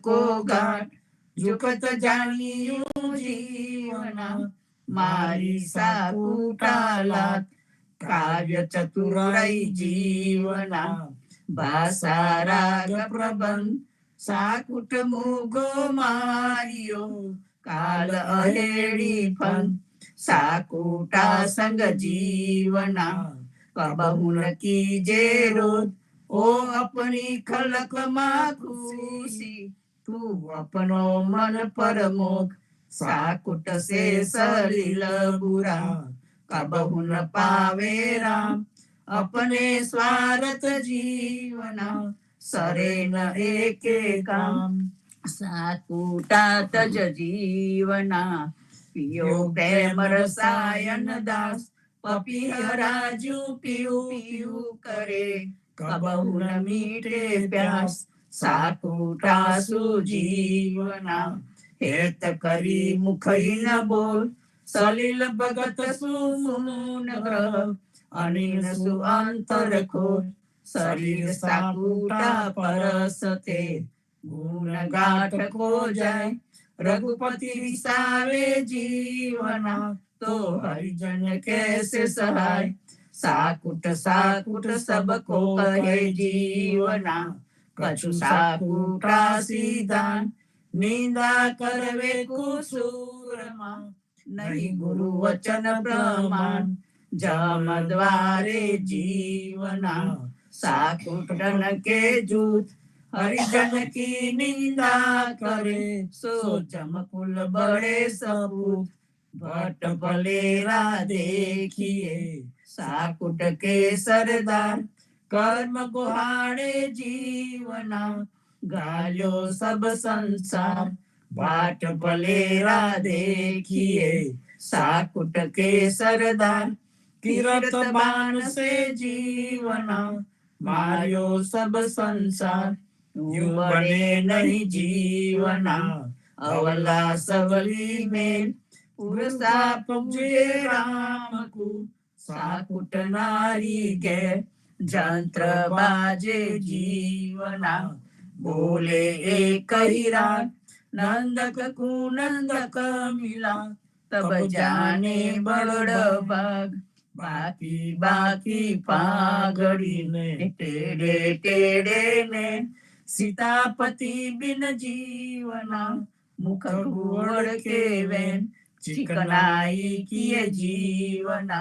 को घाट झुकत जाणियो जीवना मारी साकुटालात काव्य चतुराई जीवना भाषा राग प्रबंध साकुट मुगो मारियो काल अहेड़ी फन साकुटा संग जीवना कबहुन कीजे रोध ओ अपनी खलक मा खुशी तू अपनो मन परमोख साकुट से सलिल बुरा कबहु न पावे राम अपने स्वार्थ जीवना सरे न एके काम साकुटा तज जीवना पियो प्रेम रसायन दास पपीहराजू पीऊ पीऊ करे कबहु न मीठे प्यास साकुटा सुजीवना हेत करी मुखई न बोल सलिल भगत सुमून ग्रह अनिल सु अंतर खोज शरीर साकुटा परसते गुण गाठ को जाय रघुपति विसावे जीवना तो हरिजन कैसे सहाय साकुट साकुट सबको कहे जीवना कछु साकुटा सीधान निंदा करवे कुसूरमा नहीं गुरु वचन प्रमाण जम द्वारे जीवना साकुटन के जूत हरिजन की निंदा करे सो जमकुल बड़े सपूत भट बलेरा देखिए साकुट के सरदार कर्म गुहाड़े जीवना गालो सब संसार बाट बलेरा देखिए साकुट के सरदार किरत बाण से जीवना मारियो सब संसार यूं बने नहीं जीवना अवला सवली में पुरसा पुजे राम को साकुट नारी के जंत्र बाजे जीवना बोले एक ही रात नंदक को नंदक मिला तब जाने बड़ बाग बाकी बाकी पागड़ी ने टेढ़े टेढ़े ने सीतापति बिन जीवना मुख घोड़ के वैन चिकनाई किए जीवना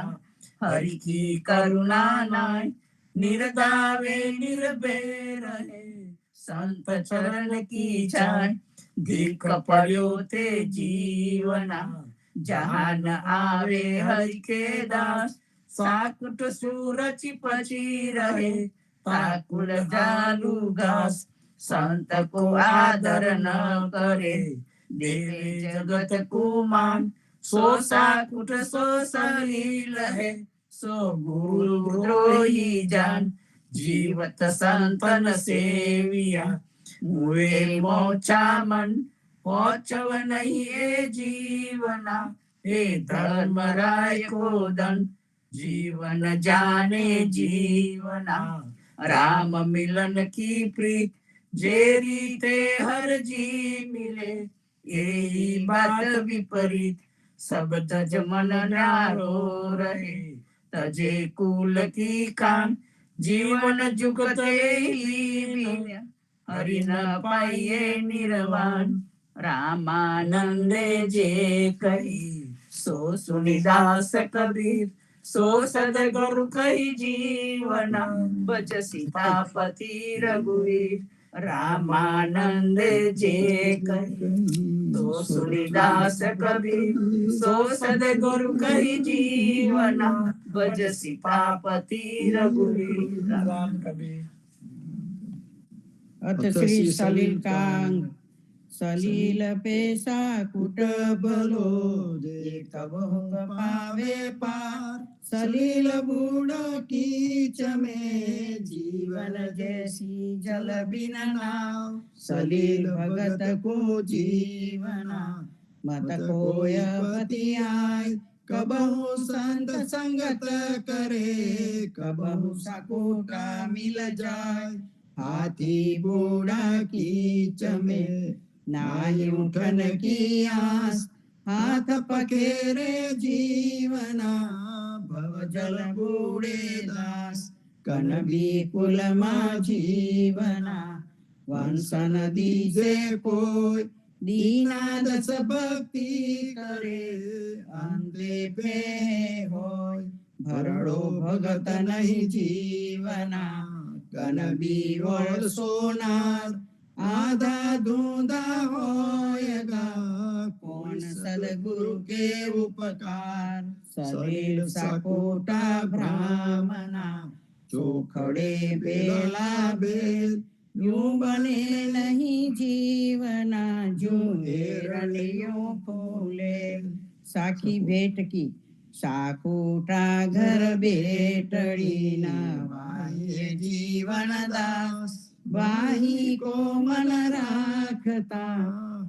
हरि की करुणा नाय निर्दावे निर्भय रहे संत चरण की छाय दीख पड़ो ते जीवना जहाँ न आवे हरि के दास साकुट सूरज पची रहे ताकुल जालू घास संत को आदर न करे देवे जगत को मान सो साकुट सो सलील है सो गुरु द्रोही जान जीवत संतन सेविया मुए मोचा मन पहुंचव नहीं है जीवना हे धर्मराय को दन जीवन जाने जीवना राम मिलन की प्रीत जेरी ते हर जी मिले यही बात विपरीत सब तज मन न्यारो रहे तजे कुल की कान जीवन जुगत यही हरि न पाइये निर्वाण रामानंदे जे कही सो सुनिदास कबीर सो सदगुरु कही जीवना बच सीतापति रघुवीर रामानंदे जे कही सो सुनिदास कबीर सो सदगुरु कही जीवना बच सीतापति रघुवीर राम कबीर। अथ श्री सलिल कांग सलील पेशा कुट बलो देखब पावे पार सलील बूढ़ कीच में जीवन जैसी जल बिन नाव सलील भगत को जीवना मत कोय पति आय कबहु संत संगत करे कबहु सकोटा मिल जाय हाथी बूढ़ा की चमेल, नाही उठन की आस, हाथ पखेरे जीवना, भव जल बूढ़े दास, कन बिपुल मा जीवना, वंश नदी से कोई, दीना दस भक्ति करे, अंते पे होय, भरड़ो भगत नहीं जीवना, कन बीवल सोनार, आधा धूंधा होयगा, कौन सदगुरु के उपकार, सलील सकोटा ब्राह्मणा, चोखड़े बेला बेल, यूं बने नहीं जीवना, जो हिरणियों फूले। साखी भेट की, साकूटा घर बेटड़ी न, वाहे जीवन दास, वाही को मन राखता,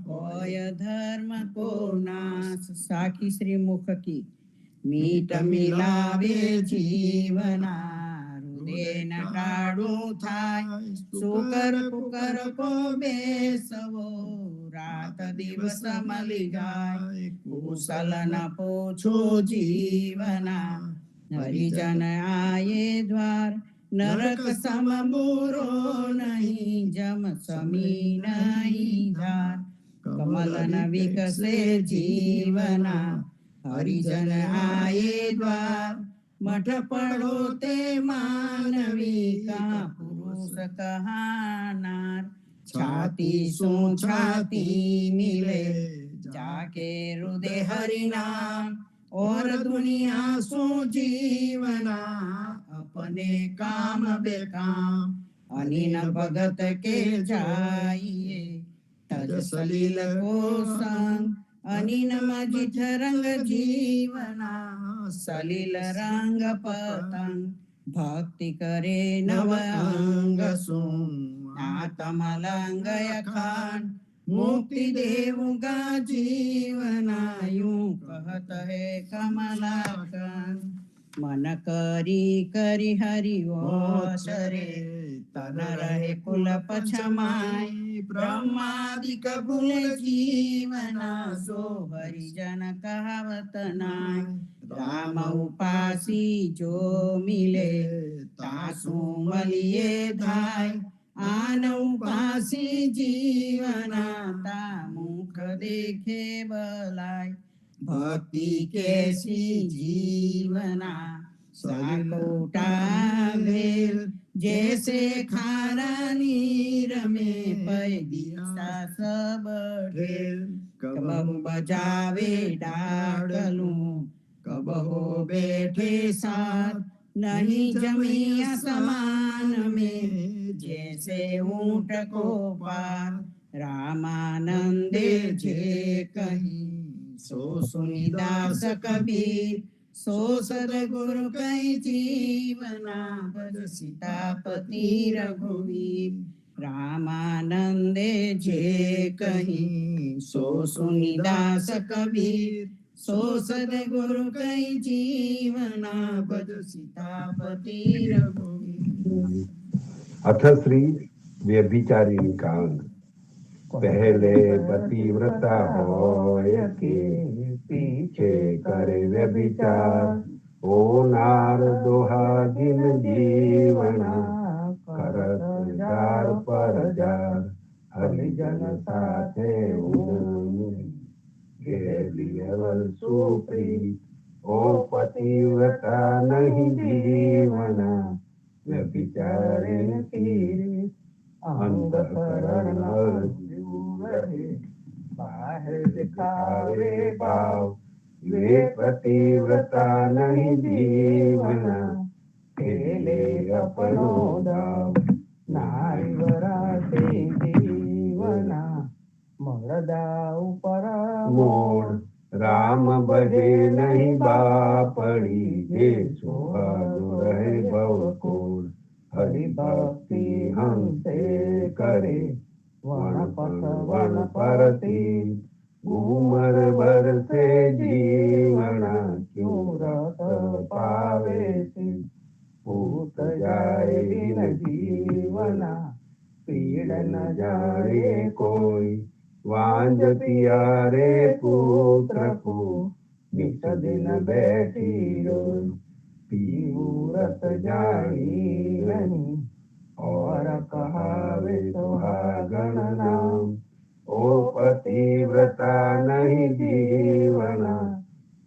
होय धर्म को नाश। साखी श्रीमुख की, मीठ मिलावे जीवना, हृदय न टाळू थाय, सुकर कुकर को बेसवो, रात दिवस मली जाय, कुशल न पोछो जीवना, हरिजन आये द्वार, नरक सम बुरो नहीं, जम समी नहीं धार, कमल न विकसे जीवना, हरिजन आये द्वार, मठ पढ़ो ते मानवी का, पुरुष कहा नार, छाती सो छाती मिले, जाके हृदय हरि नाम, और दुनिया सो जीवना, अपने काम बेकाम, अनिन भगत के जाइए, तज सलील को संग, अनिन मजिठ रंग जीवना, सलील रंग पतंग, भक्ति करे नव अंग सुन, आत्मलंग अखंड, मुक्ति देवगा जीवना, यूं कहत है कमलाकंद। मन करी करी हरि वोचरे, तन रहे कुल पछमाई, ब्रह्मादिक भूल जीवना, सो हरिजन कहावत नाय, राम उपासी जो मिले, तासु मलिए धाय, आन उपासी जीवना, ता मुख देखे बलाय, भक्ति कैसी जीवना, साकोटा भेल, जैसे खारा नीर में पै दिशा सब ढेल, कबहु बजावे डाडलू, कबहु बैठे साथ, नहीं जमी असमान में, जैसे ऊंट को पार, रामानंदे जे कहीं, सो सुनिदास कबीर, सो सदगुरु कई जीवना, भज सीतापति रघुवीर, रामानंदे जे कहीं, सो सुनिदास कबीर, सो सदगुरु कई जीवना, भज सीतापति रघुवीर। अथ श्री व्यभिचारिणी कांड। पहले पतिव्रता होय के, पीछे करे व्यभिचार, ओ नार दोहागिन जीवना, करत जार पर जार, हरिजन साथे उन, गेलियवल सुप्रीत, ओ पतिव्रता नहीं जीवना, व्यभिचारिणी की अंतःकरण रहे, बाहर दिखावे भाव, वे पतिव्रता नहीं जीवना, खेले अपनो दाव, नारीवराते जीवना, मरदा ऊपर मोड़, राम भजे नहीं बापड़ी, जे सुहाग रहे भवकोड़, हरि भक्ति हमसे करे, वन परती, उमर भर से जीवना, क्यों रत पावे से, पूत जाए दिन जीवना, पीड़ न जाने कोई, वांझ पिया रे पुत्र को, नित दिन बैठी रोई। पीऊ रत जानी नहीं, और कहावे सुहागन नाम। ओ पतिव्रता नहीं जीवना,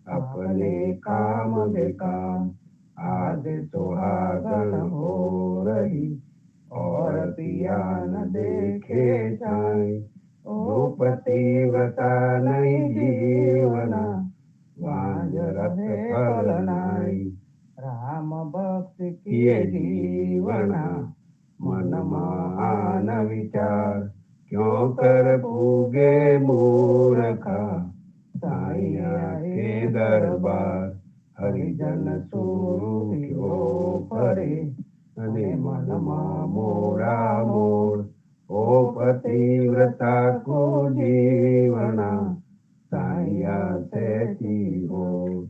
अपने काम बेकाम। आज सुहागन हो रही, और पिया न देखे जाए। ओ पतिव्रता नहीं जीवना, वांझ रत फल नाई। राम भक्त किए जीवना, मन मान विचार। क्यों कर पूगे मूर्खा, साइया के दरबार। हरिजन सुनु क्यों फरे, अने मन मोड़ा मोड़। ओ पतिव्रता को जीवना, साइया सहती हो।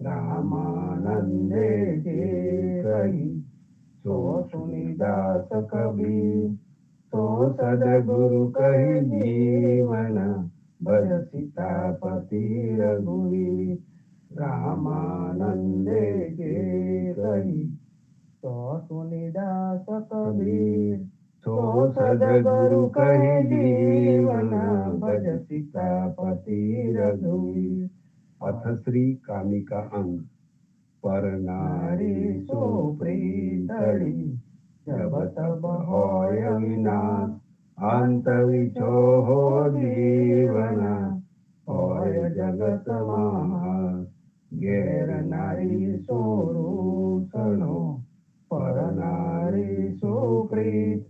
रामानंदे जे कही, सो सुनी दास कबीर। सो सदगुरु कही जीवन, भज सीतापति रघुवीर। रामानंदे जे कही, सो सुनी दास कबीर। सो सदगुरु कही जीवन, भज सीतापति रघुवीर। अथ श्री कामिका अंग। पर नारी सो प्रीतड़ी, जब तब होय विनाश। अंत विछो हो जीवना, होय जगत महास। गैर नारी सो रूसनो, पर नारी सो प्रीत।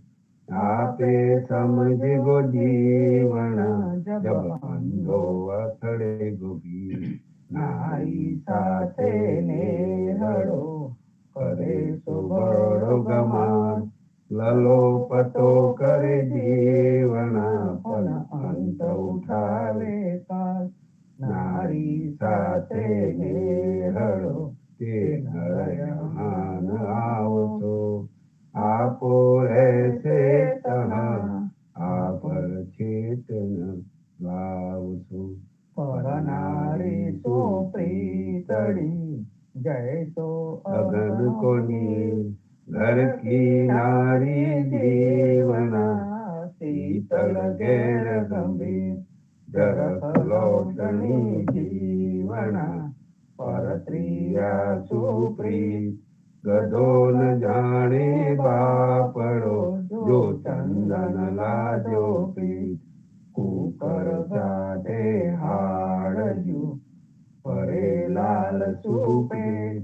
आपे समझ गो जीवना, जब अंधो અથડે ગોગી। નારી સાથે ને હળો, કરે તો બળો ગમાન। લલો પતો કરે જીવના, પણ અંત ઉઠાવે કાલ। નારી સાથે ને હળો, તે નરયહાન આવશો। આપો રહેશે તહા, આપર ચેતન લાવશો। पर नारी सो प्रीतड़ी, जय तो अगन को नीर। घर की नारी जीवना, शीतल गैर गंभीर। जरस लौटनी जीवना, पर स्त्रिया सुप्रीत। गधो न जाने बापड़ो, जो चंदन लाजो पीत। કુકર ગાઢે હાડજુ, પરે લાલ સુપે।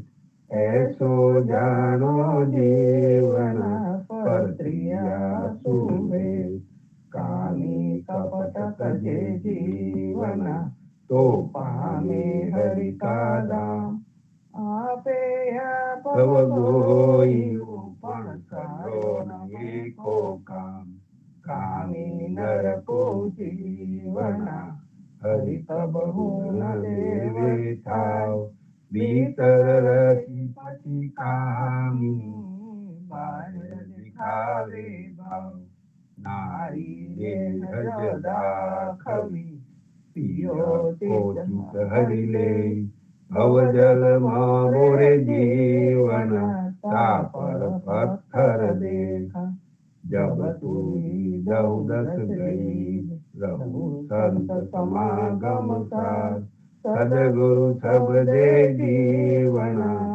એસો જાણો જીવના, પર સ્ત્રિયા સુભે। કામી કપટ તજે જીવના, તો પામે હરિ કા દામ। આપે તવ ગોયું, પણ કરો નહીં કો કામ। कामी नर को जीवना, हरि कबहु न देवे थाव। भीतर रही पति कामी, बाहर दिखावे भाव। नारी ये दाखवी, पियो को चूत हरि ले। भव जल मोरे जीवना, तापर पत्थर देखा। जब तू दस गई, रहु संत समागम सार। सदगुरु सब दे जीवना,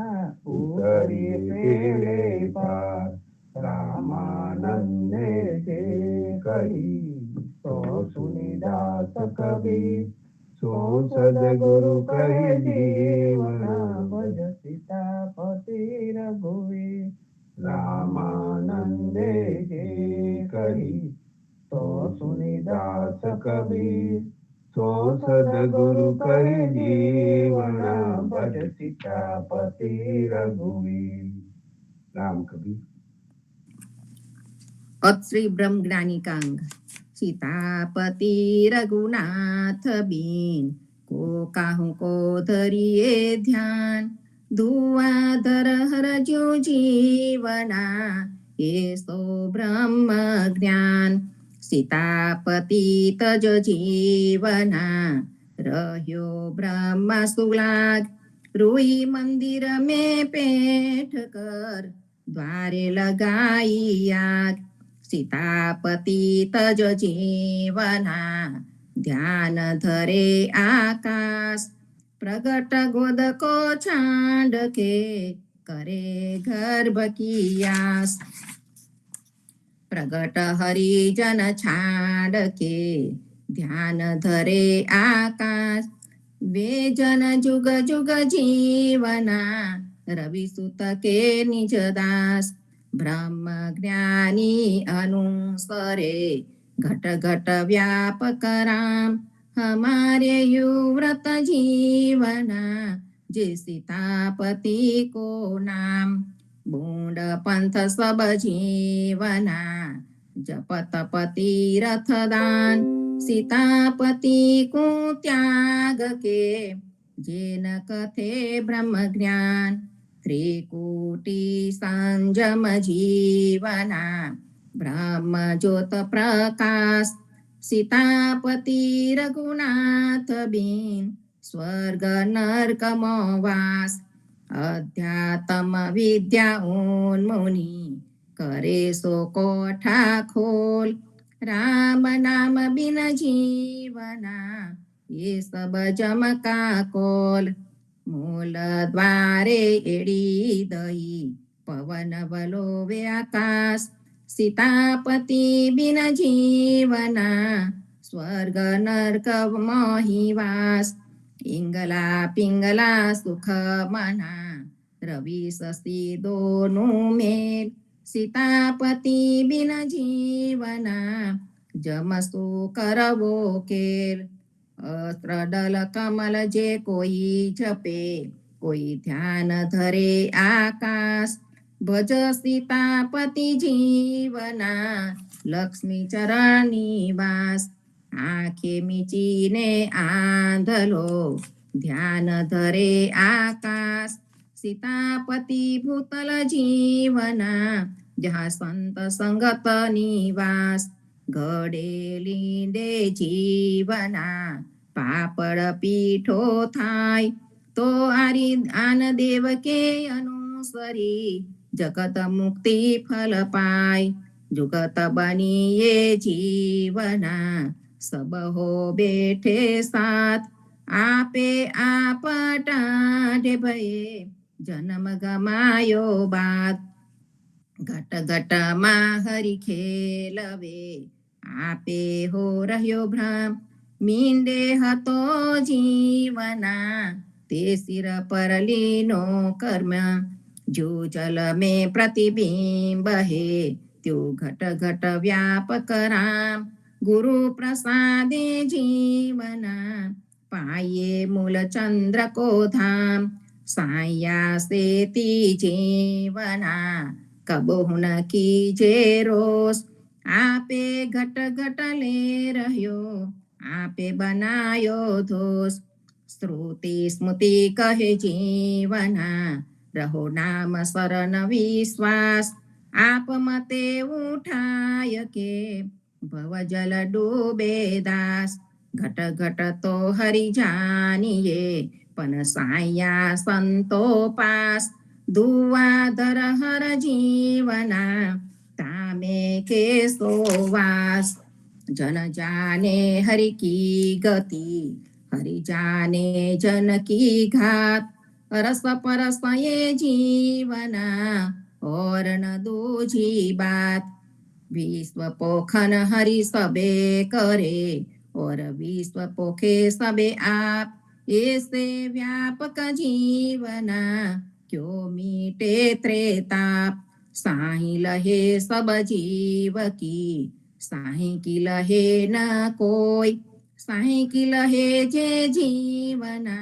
उतरी तेरे पार। रामानंदे जे कही, सो सुनी दास कबीर। सो सदगुरु कही जीवना, भज सीतापति रघुवीर। रामानंदे जे कही, तो सुनी दास कबीर। सो सदगुरु कही जीवना, भज सीतापति रघुवीर। राम कबीर। अब श्री ब्रह्म ज्ञानी का अंग। सीतापति रघुनाथ बीन, को काहू को धरिए ध्यान। धुआधर हर जो जीवना, એસો બ્રહ્મ જ્ઞાન સીતાપતિ તજ જીવના રહ્યો બ્રહ્મ સુલાગ રૂઈ મંદિર में पेठ कर द्वारे लगाई आग सीतापति तज जीवना ध्यान धरे आकाश प्रगट गोद को छांड के करे गर्भ की आस प्रगट हरिजन छाड़ के ध्यान धरे आकाश वे जन जुग जुग जीवना रवि सुत के निज दास ब्रह्म ज्ञानी अनुसरे घट घट व्यापक राम हमारे युव्रत जीवना जे सीतापति को नाम बूंद पंथ सब जीवना जप तप तीरथ दान सीतापति को त्याग के जेन कथे ब्रह्म ज्ञान त्रिकूटी संजम जीवना ब्रह्म ज्योत प्रकाश सीतापति रघुनाथ बीन स्वर्ग नरक मोवास अध्यात्म विद्या उन्मुनि करे सो कोठा खोल राम नाम बिन जीवना ये सब जमका कोल मूल द्वारे एड़ी दई पवन बलोवे आकाश सीतापति बिन जीवना स्वर्ग नरक मोहिवास इंगला पिंगला सुख मना रवि शशि दोनों मेल सीतापति बिन जीवना जमसु करवो केल अस्त्र दल कमल जे कोई जपे कोई ध्यान धरे आकाश भज सीतापति जीवना लक्ष्मी चरण निवास आंखे मीचीने आंधलो ध्यान धरे आकाश सीतापति भूतल जीवना जहाँ संत संगत निवास घड़े लींदे जीवना पापड़ पीठो थाय तो आरी आन देव के अनुसरी जगत मुक्ति फल पाय जुगत बनिए जीवना सब हो बैठे साथ आपे आप टाढे भये जन्म गमायो बात घट घट માં હરી ખેલવે આપે હો રહ્યો ભ્રમ મીંડે હતો જીવના તે સિર પર લીનો કર્મ જો જલ में प्रतिबिंब है त्यो घट घट व्यापक राम गुरु प्रसादे जीवना पाये मूल चंद्र को धाम साया से ती जीवना कबहु न कीजे रोष आपे घट घट ले रह्यो आपे बनायो दोष श्रुति स्मृति कहे जीवना रहो नाम शरण विश्वास आप मते उठाय के भव जल डूबे दास घट घट तो हरि जानिए पन साया संतो पास दुआ धर हर जीवना तामे के सोवास जन जाने हरि की गति हरि जाने जन की घात रस परस ये जीवना और न दूजी बात विश्व पोखन हरि सबे करे और विश्व पोखे सबे आप ऐसे व्यापक जीवना क्यों मीटे त्रेताप साही लहे सब जीव की साही की लहे न कोई साही की लहे जे जीवना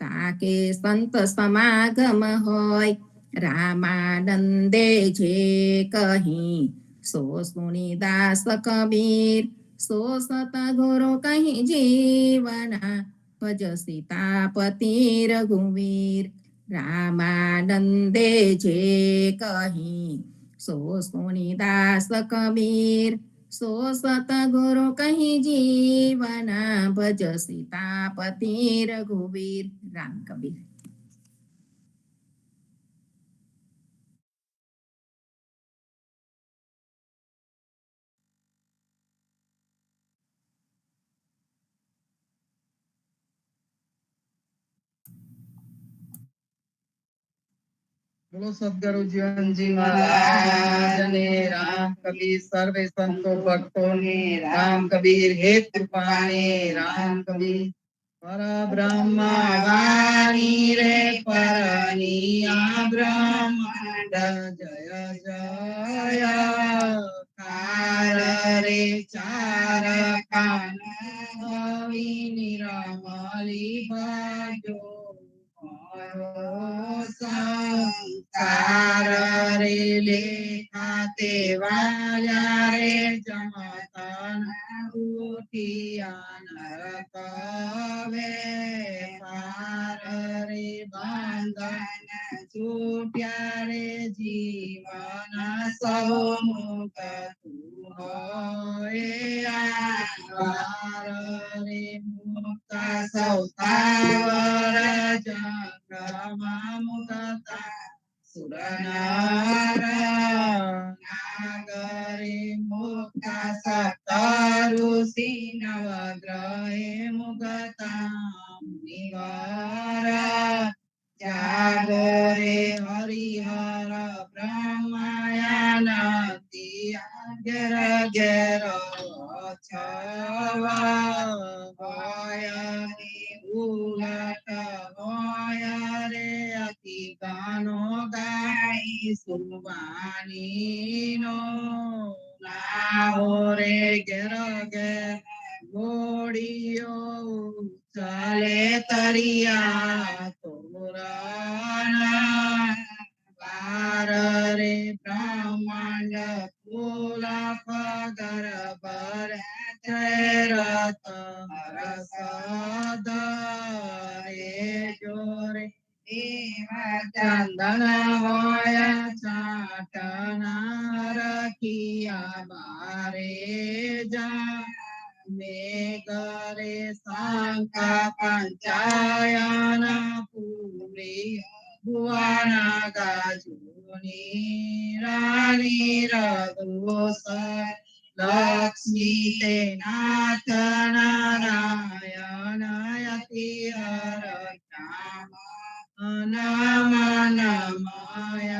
ताके संत समागम होय रामानंदे जे कहीं सो सुनी दास कबीर सो सत गुरु कहीं जीवना भज सीतापति रघुवीर रामानंदे जे कहीं सो सोनीदास कबीर सो सतगुरु कहीं जीवना भज सीतापति रघुवीर राम कबीर। बोलो सदगुरु जीवन जी महाराज ने राम कबीर सर्वे संतो भक्तों ने राम कबीर हे कृपाने राम कबीर पर ब्रह्म वाणी रे परनिया ब्रह्मांड जय जय कार रे चार कान हवी निरामली भजो संसार रे लेखाते वाल्या रे जमतन उठिया नरकवे पार रे बंधन छूट्या रे जीवन सौ मुक्त तू होए आधार रे मुक्त सौतावर जंगमा मुक्ता सुरनार नागरे मुक्ता सप्तऋषि नवग्रहे मुक्ता मुनिवर जागरे हरिहर ब्रह्मयानति गिर गिर छवा गयनि उलट गय रे अति गानो गाई सुबानी नो नाहो रे गिर गिर घोड़ियो चले तरिया तोराना पार रे ब्रह्मांड फूला पगर बर रत रसद रे जोरे चंदन होय चाटना रखिया बारे जा मेघरे शंख पंचायन पूरी भुवन गाजुनी रानी रघुस लक्ष्मी ते नाथ नारायण यति हर राम नम नमाय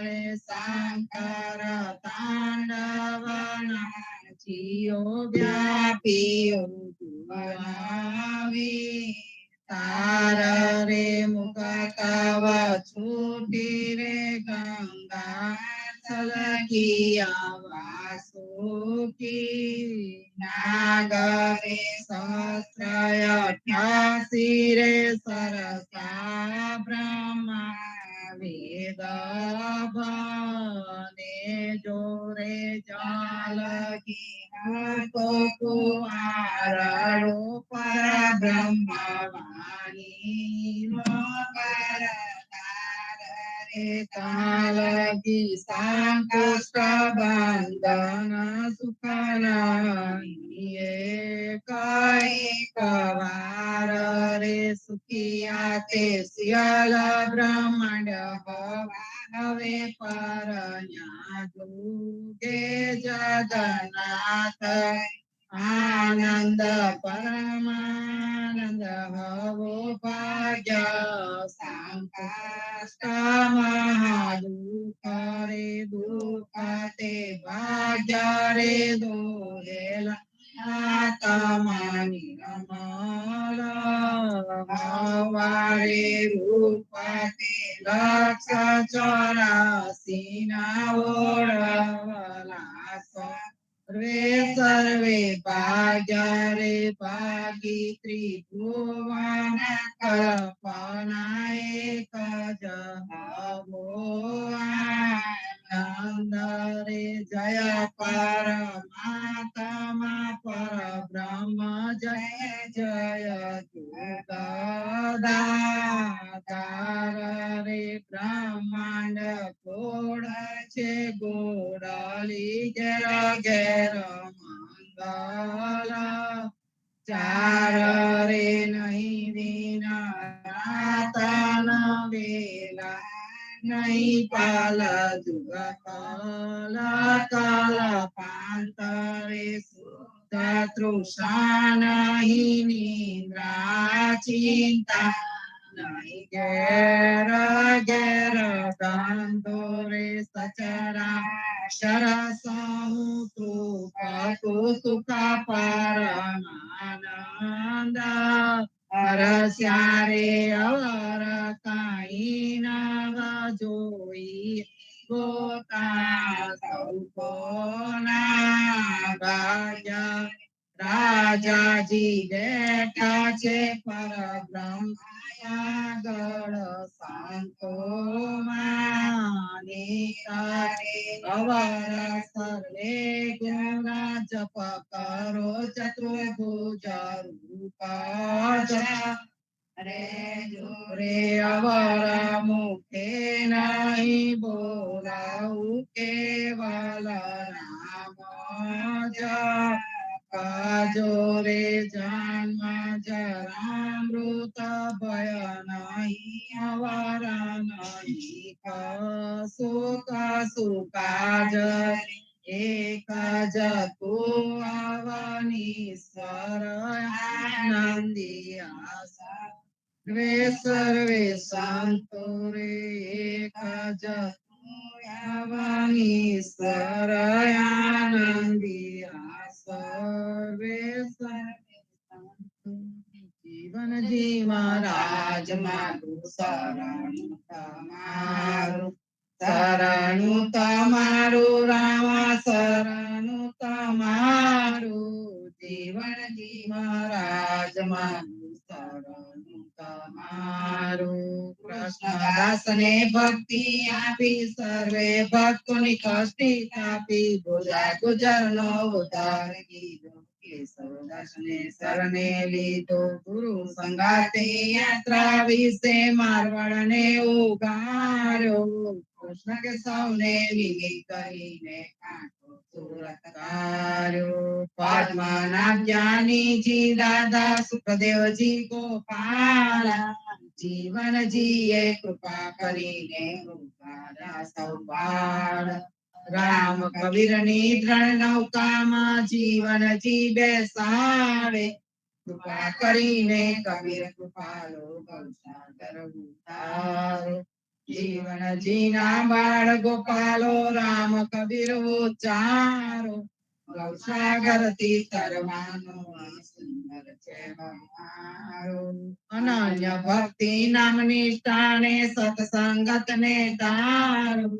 रे शंकर तांडव नाचियो व्यापियो दुआवी तार रे मुख तव छूटी रे गंगा सलकिया वासुकी नागरे सहस्रय 88 रे सरसा ब्रह्मा वेद बने जोरे जाल की तो कुआरो पर ब्रह्मवाणी लोकर काल की संकुष्ट बंधन सुखना ये कई कवार रे सुखिया ते सियल ब्रह्मांड हवे पर जुगे जगन्नाथ आनंद परमानंद हवो भाग्य संकष्ट महादुख रे दुख ते भाग्य रे दोहेला आत्मा निर्मल हवारे रूप ते लक्ष 84 ना ओढवला सर्वे भाग्य रे भागी त्रिभुवन कल्पना एक जगो आनंद रे जय परमात्मा पर ब्रह्म जय जय जुगदाधार रे ब्रह्मांड फोड़ छे गो વાર રે નહીં વિના રાતન વેલા નહીં પાલ જુગ કલ કલ પાંતરે તૃષા નહીં નિદ્રા ચિંતા નહીં ઘેર ઘેર ગંધો રે સચરા શરસમુત્ર સુખ પરમાનંદ હરસ્યારે અવર કાઈ નવ જોઈ ગોતા સૌ કોના ભાગ્ય રાજાજી બેઠા છે પરબ્રહ્મ આગળ સંતો માની અવર સર્વે ગુણ જપ કરો ચતુર્ભુજ રૂપ રે અવર મુખે નહીં બોલાવું કેવલ નામ જપજો રે જન્મ જરામૃત ભય નહીં અવર નહીં કશું કશું કાજ એક જ તું અવનીશ્વર આનંદી સર્વે સંતો રે એક જ અવનીશ્વર આનંદી સર્વે જીવન જીવરાજ મારું શરણું તમારું રામ શરણું તમારું જીવન જીવરાજ મારું શરણું તમારું કૃષ્ણદાસ ને ભક્તિ આપી સર્વે ભક્તોની કષ્ટી કાપી બોલા ગુજર નો ઉદ્ધાર કીધો કેશવદાસ ને શરણે લીધો ગુરુ સંગાતે યાત્રા વિશે મારવાડ ને ઉગાર્યો કૃષ્ણ કે સૌને વિલિન કરીને કાંઠો સુરત કર્યો પદ્મના જ્ઞાનીજી દાદા સુખદેવજી ગોપાલ જીવનજીએ કૃપા કરીને ઉગાર્યા સૌ બાળ રામ કબીરની ત્રણ નૌકામાં જીવનજી બેસાડે કૃપા કરીને કબીર કૃપાલો ગૌસાગર ઉતારો જીવનજીના બાળ ગોપાલો રામ કબીર ઉચ્ચારો ગૌસાગર થી તરવાનો સુંદર છે બહારો અનન્ય ભક્તિ નામ નિષ્ઠાને સત્સંગત ને તારો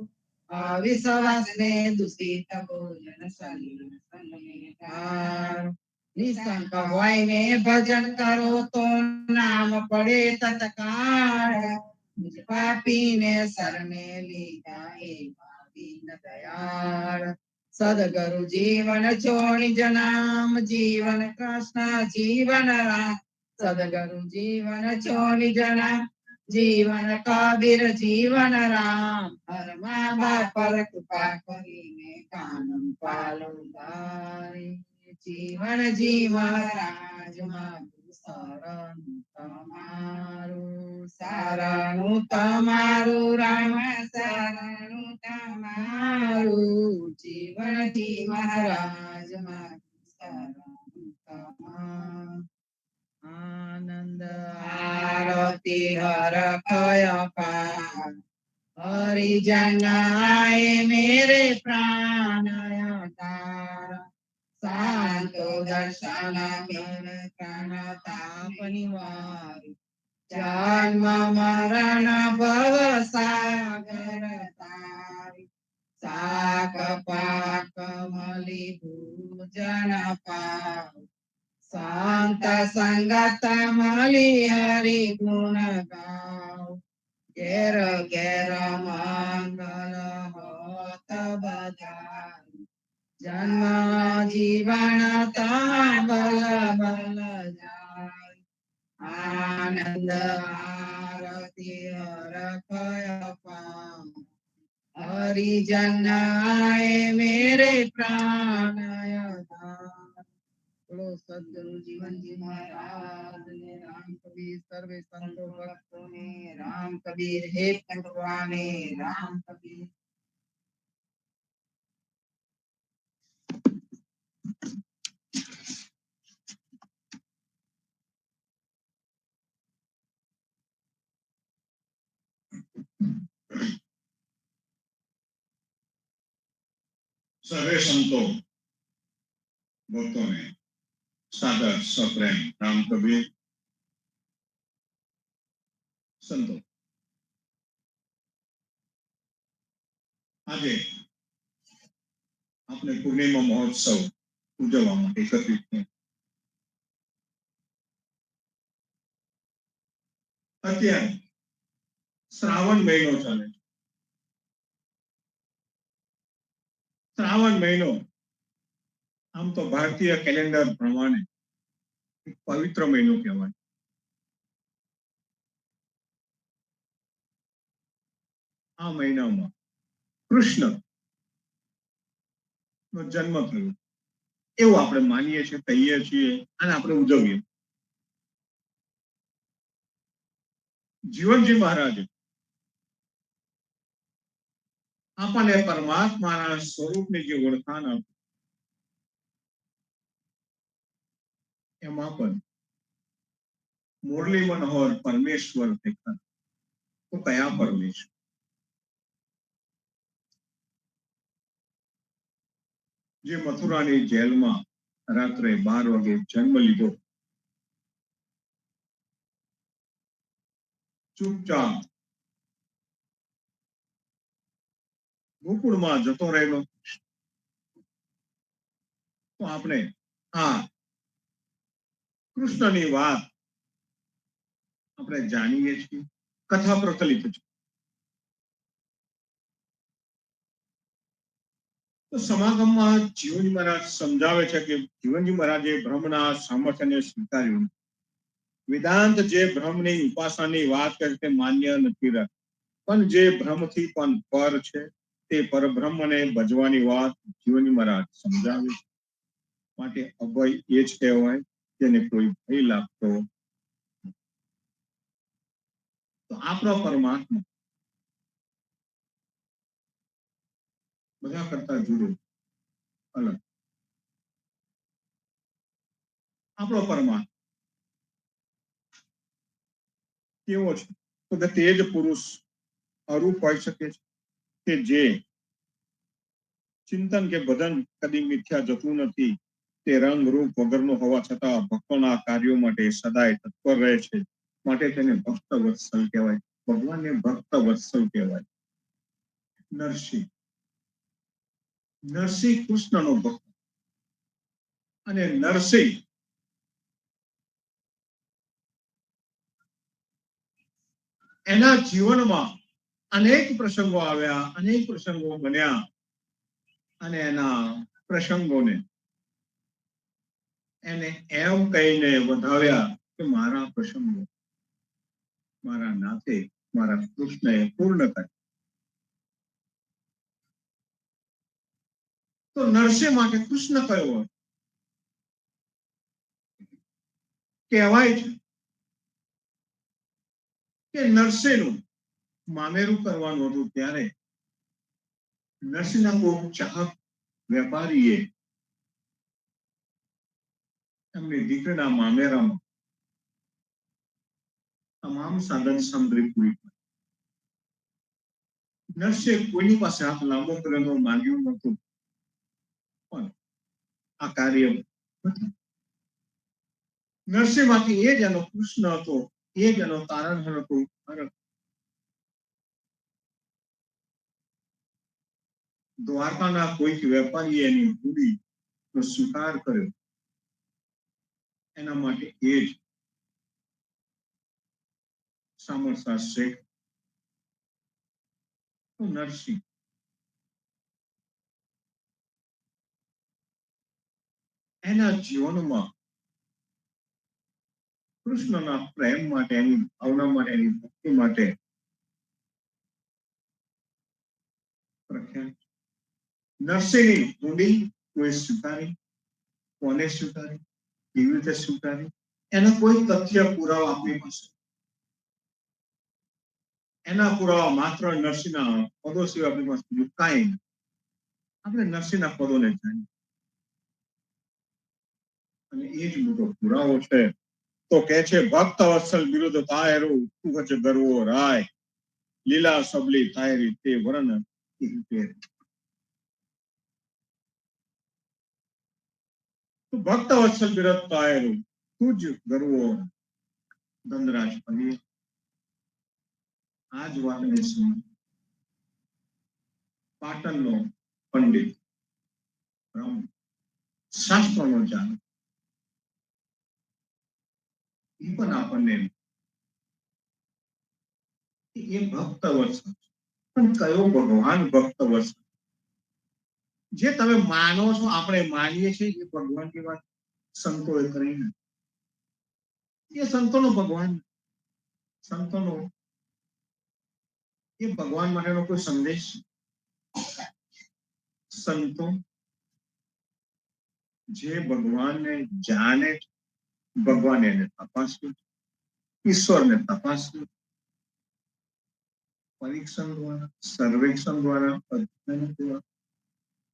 અવિશ્વાસ ને દૂષિત ભોજન શરીર સંગને તારો નિશંક હોય ને ભજન કરો તો નામ પડે તત્કાળ પાપીને શરણે લીધા એ પાપી ન દયાળ સદગુરુ જીવન છોડી જનામ જીવન કૃષ્ણ જીવન રામ સદગુરુ જીવન છોડી જનામ જીવન કબીર જીવન રામ હરમા બાપર કૃપા કરીને કાનમ પાલો તારી જીવન જીવરાજ મારું શરણું તમારું રામ શરણું તમારું જીવન જીવરાજ મારું શરણું તમારું આનંદ આરતી હરખય પાર હરિજનાય મેરે પ્રાણય તાર શાંતો દર્શન મેરે પ્રાણ તાપ નિવાર જન્મ મરણ ભવ સાગર તારી સાક પાક મલી ભૂજન પાવ સંત સંગત મલી હરિ ગુણ ગાવ ઘેર ઘેર મંગલ હોત બધાઈ જન્મ જીવન બલ બલ જાય આનંદ આરતી હરખય પામ હરિજનાય મેરે પ્રાણય બોલો સદગુરુ જીવનજી મહારાજ ને રામ કબીર સર્વે સંતો ભક્તો ને રામ કબીર હે ભગવાને રામ કબીર. સર્વે સંતો ભક્તોને સાદર સપ્રેમ રામ કબીર. સંતો, આજે આપણે પૂર્ણિમા મહોત્સવ ઉજવવા માટે એકત્રિત થયા. અત્યારે શ્રાવણ મહિનો ચાલે છે. શ્રાવણ મહિનો આમ તો ભારતીય કેલેન્ડર પ્રમાણે એક પવિત્ર મહિનો કહેવાય. આ મહિનામાં કૃષ્ણ નો જન્મ થયો એવું આપણે માનીએ છીએ, કહીએ છીએ અને આપણે ઉજવીએ. જીવનજી મહારાજ આપણને પરમાત્માના સ્વરૂપની જે ઓળખાણ આપી એમાં પણ મુરલી મનોહર પરમેશ્વર દેખાય. તો કયા પરમેશ્વર? જે મથુરાની જેલમાં રાત્રે 12 વાગે જન્મ લીધો, ચૂપચાપ ગોકુળમાં જતો રહેલો. તો આપણે આ કૃષ્ણની વાત આપણે જાણીએ છીએ, કથા પ્રચલિત છે. તો સમાગમમાં જીવનજી મહારાજ સમજાવે છે કે જીવનજી મહારાજે બ્રહ્મના સામર્થ્યને સ્વીકાર્યું. વેદાંત જે બ્રહ્મની ઉપાસનાની વાત કરે તે માન્ય નથી રાખતું, પણ જે બ્રહ્મથી પણ પર છે તે પરબ્રહ્મને ભજવાની વાત જીવનજી મહારાજ સમજાવે છે. માટે અભય એ જ કહેવાય જેને કોઈ ભય લાગતો. તો આપણો પરમાત્મા બધા કરતા જુદો, અલગ. આપણો પરમાત્મા કેવો છે? તો કે તે જ પુરુષ અરૂપ હોઈ શકે છે કે જે ચિંતન કે ભજન કદી મિથ્યા જતું નથી. તે રંગ રૂપ વગરનો હોવા છતાં ભક્તોના કાર્યો માટે સદાય તત્પર રહે છે. માટે તેને ભક્ત વત્સલ કહેવાય. ભગવાનને ભક્ત વત્સલ કહેવાય. નરસિંહ, નરસિંહ કૃષ્ણનો ભક્ત. અને નરસિંહ એના જીવનમાં અનેક પ્રસંગો આવ્યા, અનેક પ્રસંગો બન્યા અને એના પ્રસંગોને એને એમ કહીને વધાવ્યા કે મારા પ્રસંગો મારા નાથે, મારા કૃષ્ણએ પૂર્ણ કર્યા. તો નરસિંહ માટે કૃષ્ણ કયો હોય? કહેવાય છે કે નરસિંહનું મામેરું કરવાનું હતું ત્યારે નરસિંહના કોઈ ચાહક વેપારીએ એમની દીકરીના મામેરામાં તમામ સાધન સામગ્રી પૂરી પાડી. નરસિંહ કોઈની પાસે હાથ લાંબો કરેલો માંગ્યું નહોતું, પણ આ કાર્ય નરસિંહમાંથી એ જ એનો કૃષ્ણ હતો, એ જ એનો તારણ હતો. દ્વારકાના કોઈક વેપારીએ એની ભૂડીનો સ્વીકાર કર્યો. એના માટે એ જ સામરસા શેઠ નરસિંહ એના જીવનમાં કૃષ્ણના પ્રેમ માટે, એની ભાવના માટે, એની ભક્તિ માટે પ્રખ્યાત. નરસિંહની ભૂડી કોઈ સ્વીકારી? કોને સ્વીકારી? કેવી રીતે સ્વીકારી? એનો કોઈ તથ્ય પુરાવા આપણી પાસે, એના પુરાવા માત્ર નરસિંહના પદો સિવાય આપણી પાસે બીજું કાંઈ નહીં. આપણે નરસિંહના પદોને જાણીએ અને એ જ મોટો પુરાવો છે. તો કે છે ભક્ત વત્સલ વિરુદ્ધ તાયરો તુગચ ગરવો રાય લીલા સબલી તાયરી તે વર્ણ ભક્ત વત્સલ વિરુદ્ધ તાયરો તુજ ગરવો ધનરાજ પંડિત આ જ વાતને સમજ પાટણનો પંડિત શાસ્ત્રનો જાણ એ પણ આપણને એ ભક્ત વત્સલ પણ કયો ભગવાન ભક્ત વત્સલ? જે તમે માનો છો, આપણે માનીએ છીએ એ ભગવાનની વાત સંતોએ કરી નથી. એ સંતોનો ભગવાન, સંતોનો એ ભગવાન માટેનો કોઈ સંદેશ. સંતો જે ભગવાનને જાણે, ભગવાન એને તપાસ્યું, ઈશ્વરને તપાસ્યું, પરીક્ષણ દ્વારા, સર્વેક્ષણ દ્વારા, અધ્યયન દ્વારા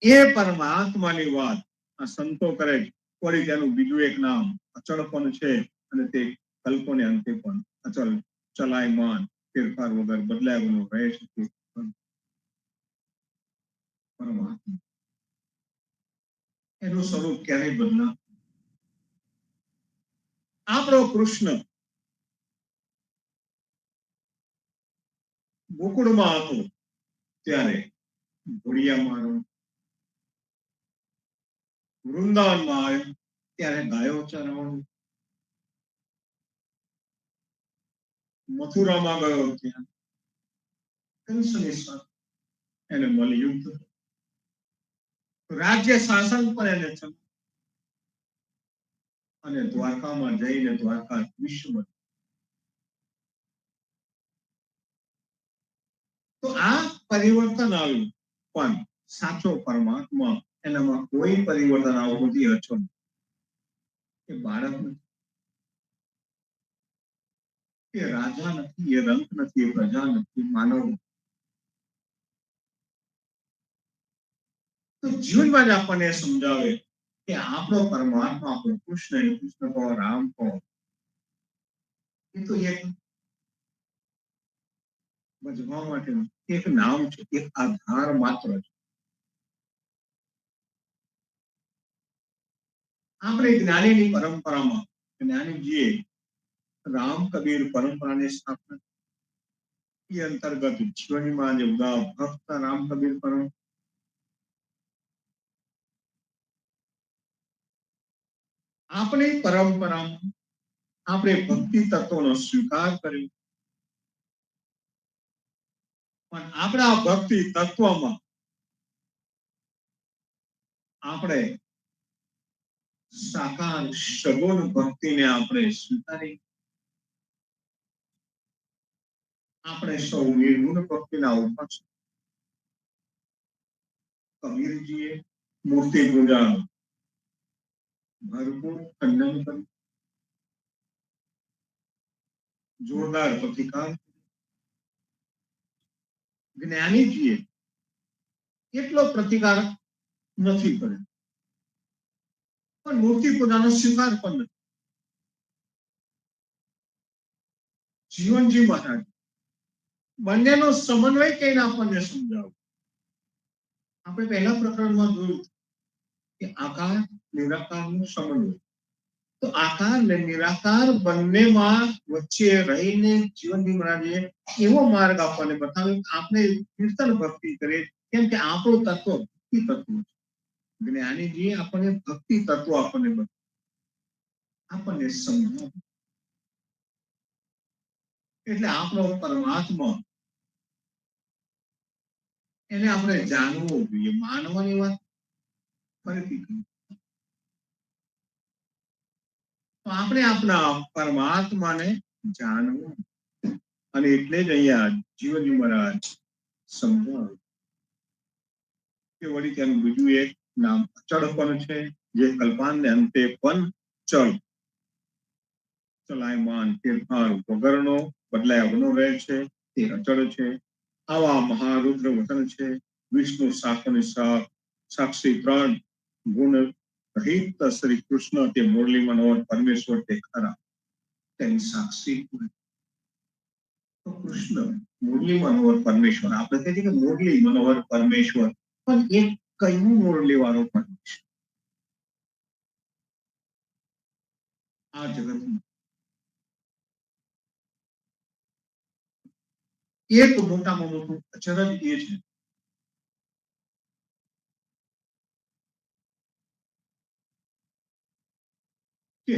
એ પરમાત્માની વાત આ સંતો કરે. વળી તેનું બીજું એક નામ અચળ પણ છે અને તે કલ્પોને અંતે પણ અચળ, ચલાયમાન, ફેરફાર વગર, બદલાય વગર રહે છે. પરમાત્મા એનું સ્વરૂપ ક્યારેય બદલા. આપણો કૃષ્ણ ગોકુળમાં હતો ત્યારે ઘોડિયામાં આવ્યો, વૃંદાવનમાં આવ્યો ત્યારે ગાયો ચરાવવાનો, મથુરામાં ગયો ત્યાં કંસની સાથે એને મલયુદ્ધ થયું. રાજ્ય શાસન પણ એને થયું અને દ્વારકામાં જઈને દ્વારકા વિશ્વ. તો આ પરિવર્તન આવ્યું પણ સાચો પરમાત્મા એનામાં કોઈ પરિવર્તન આવતું નથી. અચળ એ બાળક નથી, એ રાજા નથી, એ રંક નથી, એ પ્રજા નથી, માનવ. તો જીવનમાં જ આપણને સમજાવે કે આપણો પરમાત્મા, આપણો કૃષ્ણ, કૃષ્ણ કહો, રામ કહો, એ તો એક ભજવા માટેનું એક નામ છે, એક આધાર માત્ર છે. આપણે જ્ઞાનીની પરંપરામાં જ્ઞાનીજીએ રામ કબીર પરંપરાની સ્થાપના એ અંતર્ગત જીવનમાં જે ઉદા ભક્ત રામ કબીર પરંપરા આપણી પરંપરામાં આપણે ભક્તિ તત્વનો સ્વીકાર કર્યો પણ આપણા ભક્તિ તત્વમાં આપણે સાકાર સગુણ ભક્તિને આપણે સ્વીકારી. આપણે સૌ નિર્ગુણ ભક્તિના ઉપાસક. કબીરજીએ મૂર્તિ પૂજા ભરપૂર ખંડન કર્યું, જોરદાર પ્રતિકાર. જ્ઞાનીજીએ એટલો પ્રતિકાર નથી કર્યો પણ મૂર્તિ પૂજાનો સ્વીકાર પણ નથી. જીવનજી મહારાજ બંનેનો સમન્વય કઈને આપણને સમજાવું. આપણે પહેલા પ્રકરણમાં જોયું કે આકાર નિરાકારનો સમન્વય. તો આકાર અને નિરાકાર બંનેમાં વચ્ચે રહીને જીવનજી મહારાજે એવો માર્ગ આપણને બતાવ્યો કે આપણે કીર્તન ભક્તિ કરીએ, કેમ કે આપણું તત્વ ભક્તિ તત્વ છે. જ્ઞાનીજીએ આપણને ભક્તિ તત્વ આપણને બતાવ્યું, આપણને સમજાવ્યું. એટલે આપણો પરમાત્મા એને આપણે જાણવો જોઈએ. માનવાની વાત ફરીથી કહું તો આપણે આપણા પરમાત્માને જાણવું. અને એટલે જ અહીંયા જીવનજી મહારાજ સમજાવ્યું કે વળી તેનું બીજું એક નામ અચળ પણ છે, જે કલ્પાંતને અંતે પણ ચલ ચલાયમાન ફેરફાર વગરનો બદલાયા વગરનો રહે છે, તે અચળ છે. આવા મહારુદ્ર વતન છે. વિષ્ણુ શાસન સાક્ષી ત્રણ ગુણ રહિત શ્રી કૃષ્ણ તે મુરલી મનોહર પરમેશ્વર તે ખરા તેની સાક્ષી તો કૃષ્ણ મુરલી મનોહર પરમેશ્વર આપણે કહીએ કે મુરલી મનોહર પરમેશ્વર પણ એક કયું મુરલી વાળો પરમેશ્વર આ જગતમાં એક મોટામાં મોટું અચરજ એ છે કે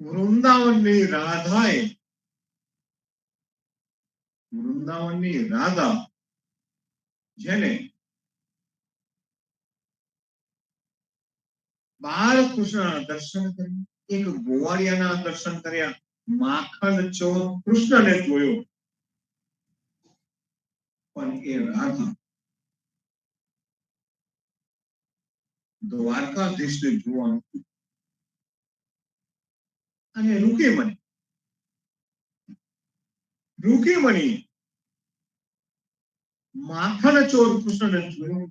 વૃંદાવનની રાધાએ વૃંદાવનની રાધા જેને બાળકૃષ્ણના દર્શન કર્યા, એક ગોવાળિયાના દર્શન કર્યા, માખણ ચોર કૃષ્ણને જોયો, પણ એ રાધા દ્વારકાધીશને જોવાનું અને રૂકીમણી માખણ ચોર કૃષ્ણને જોયો,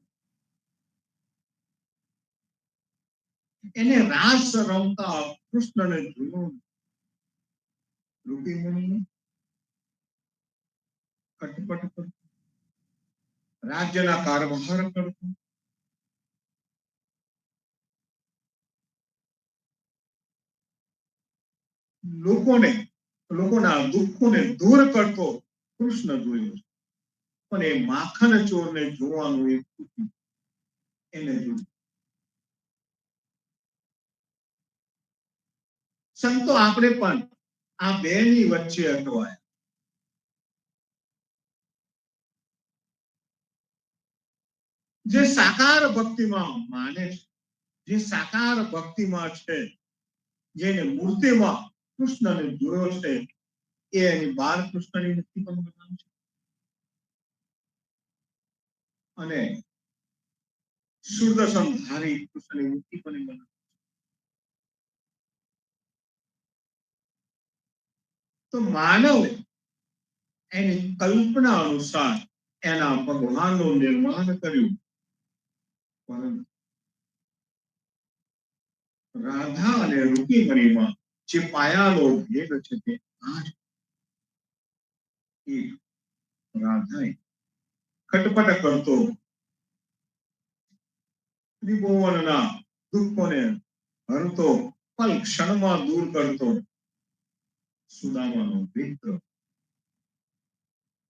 એને રાસ રમતા કૃષ્ણને જોયો. રૂકીમણી કટપટ કરતો, રાજ્યના કારભાર કરતો, લોકોના દુઃખોને દૂર કરતો કૃષ્ણ જોયો, પણ એ માખણ ચોરને જોવાનું એને જોયું. સંતો આપણે પણ આ બેની વચ્ચે અટવાય. જે સાકાર ભક્તિમાં માને છે, જે સાકાર ભક્તિમાં છે, જેને મૂર્તિમાં કૃષ્ણને જોયો છે, એ એની બાળકૃષ્ણની મુક્તિ પણ બનાવે છે અને સુદર્શનધારી કૃષ્ણની મુક્તિ પણ બનાવે. તો માનવ એની કલ્પના અનુસાર એના ભગવાનનું નિર્માણ કર્યું, પરંતુ રાધા અને રૂકીમણીમાં જે પાયાનો ભેદ છે તે આજ એક રાધાએ ખટપટ કરતો ત્રિભુવનના દુઃખોને હરતો, પલ ક્ષણમાં દૂર કરતો સુદામાનો મિત્ર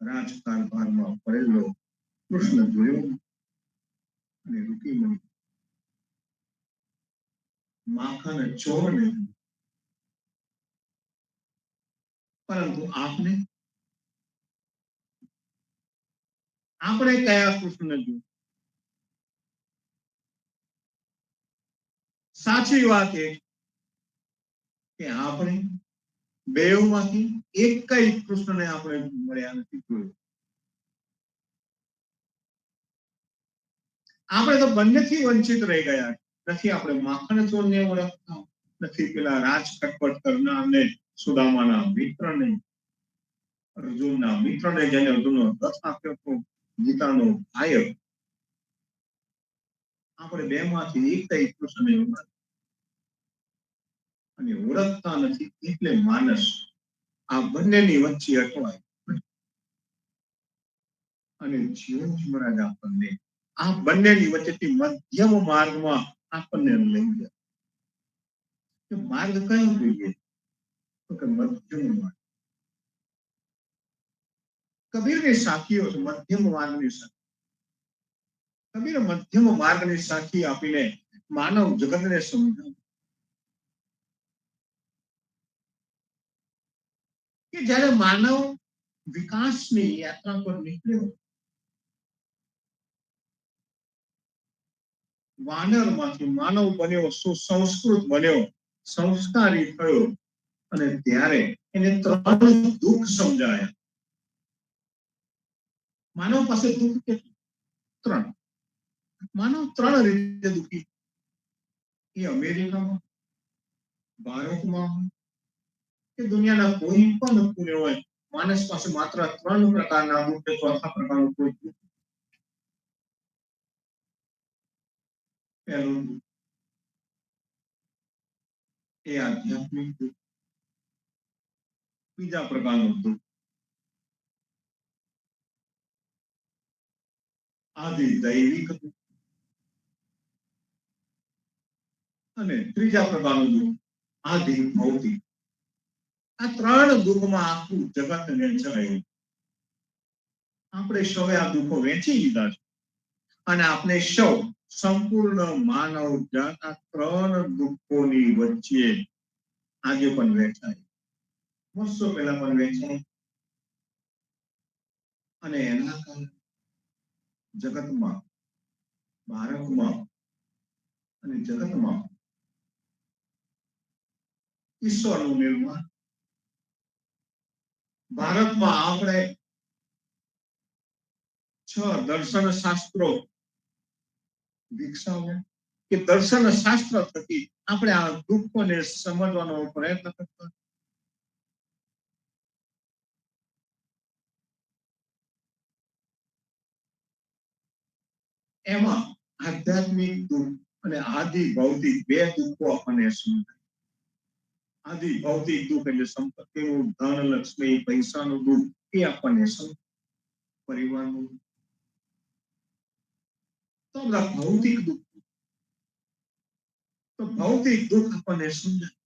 રાજકારભારમાં પડેલો કૃષ્ણ જોયો અને રૂકીમણી માખણ ચોરને. પરંતુ આપણે કયા કૃષ્ણને જોયું? સાચી વાત એ કે આપણે બેઉમાંથી એક કઈ કૃષ્ણને આપણે મળ્યા નથી જોયું. આપણે તો બંનેથી વંચિત રહી ગયા. નથી આપણે માખણ ચોરને ઓળખતા, નથી પેલા રાજ કટપટ કરનારને, સુદામાના મિત્રને, અર્જુનના મિત્રને, જેને અર્જુનનો રથ આપ્યો હતો, ગીતાનો ભાઈ. આપણે બે માંથી એક કઈ કૃષ્ણને અને ઓળખતા નથી, એટલે માનસ આ બંનેની વચ્ચે અટવાય. અને જીવન મહારાજ આપણને આ બંનેની વચ્ચેથી મધ્યમ માર્ગમાં આપણને લઈ જાય. માર્ગ કયો જોઈએ? તો કે મધ્યમ માર્ગ. કબીરની સાખીઓ છે મધ્યમ માર્ગની સાખી. કબીર મધ્યમ માર્ગની સાખી આપીને માનવ જગતને સમજાવે કે જ્યારે માનવ વિકાસની યાત્રા પર નીકળ્યો, વાનરમાંથી માનવ બન્યો, સુસંસ્કૃત બન્યો, સંસ્કારી થયો, અને ત્યારે એને ત્રણ દુઃખ સમજાયા. માનવ પાસે દુઃખ કેટલું? ત્રણ. માનવ ત્રણ રીતે દુઃખી. એ અમેરિકામાં, ભારતમાં કે દુનિયાના કોઈ પણ ખૂણે હોય, માણસ પાસે માત્ર 3 પ્રકારના દુઃખ કે ચોથા પ્રકારનું કોઈ દુઃખ. પહેલું દુઃખ એ આધ્યાત્મિક દુઃખ. બીજા પ્રકારનું દુઃખ આદિ દૈવિક દુઃખ. અને ત્રીજા પ્રકારનું દુઃખ આદિ ભૌતિક. આ 3 દુઃખમાં આખું જગત વહેંચાયેલું. આપણે સૌએ આ દુઃખો વહેંચી લીધા છે અને આપણે સૌ સંપૂર્ણ માનવ જાત આ 3 દુઃખોની વચ્ચે આજે પણ વહેંચાય, વર્ષો પહેલા પણ વહેંચાય. અને એના કારણે જગતમાં, ભારતમાં અને જગતમાં ઈશ્વરનું નિર્માણ. ભારતમાં આપણે 6 દર્શન શાસ્ત્રો વિકસાવ્યા કે દર્શન શાસ્ત્ર થકી આપણે આ દુઃખોને સમજવાનો પ્રયત્ન કરતા. એમાં આધ્યાત્મિક દુઃખ અને આદિ ભૌતિક 2 દુઃખો આપણને સમજાય. આદિ ભૌતિક દુઃખ એટલે સંપત્તિનું, ધન, લક્ષ્મી, પૈસાનું દુઃખ એ આપણને સમજાય. પરિવારનું. તો ભૌતિક દુઃખ, તો ભૌતિક દુઃખ આપણને સમજાય.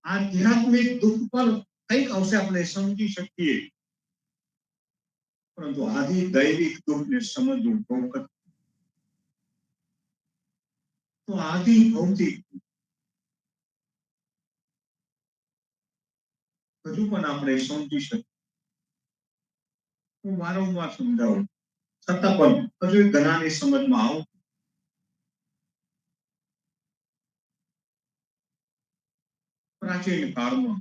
આધ્યાત્મિક દુઃખ પર કંઈક અંશે આપણે સમજી શકીએ, પરંતુ આદિ દૈવિક દુઃખને સમજવું બહુ કઠિન. તો આદિ ભૌતિક હજુ પણ આપણે સમજી શકીએ. હું વારંવાર સમજાવું છતાં પણ હજુ ઘણાની સમજમાં આવું. પ્રાચીન કાળમાં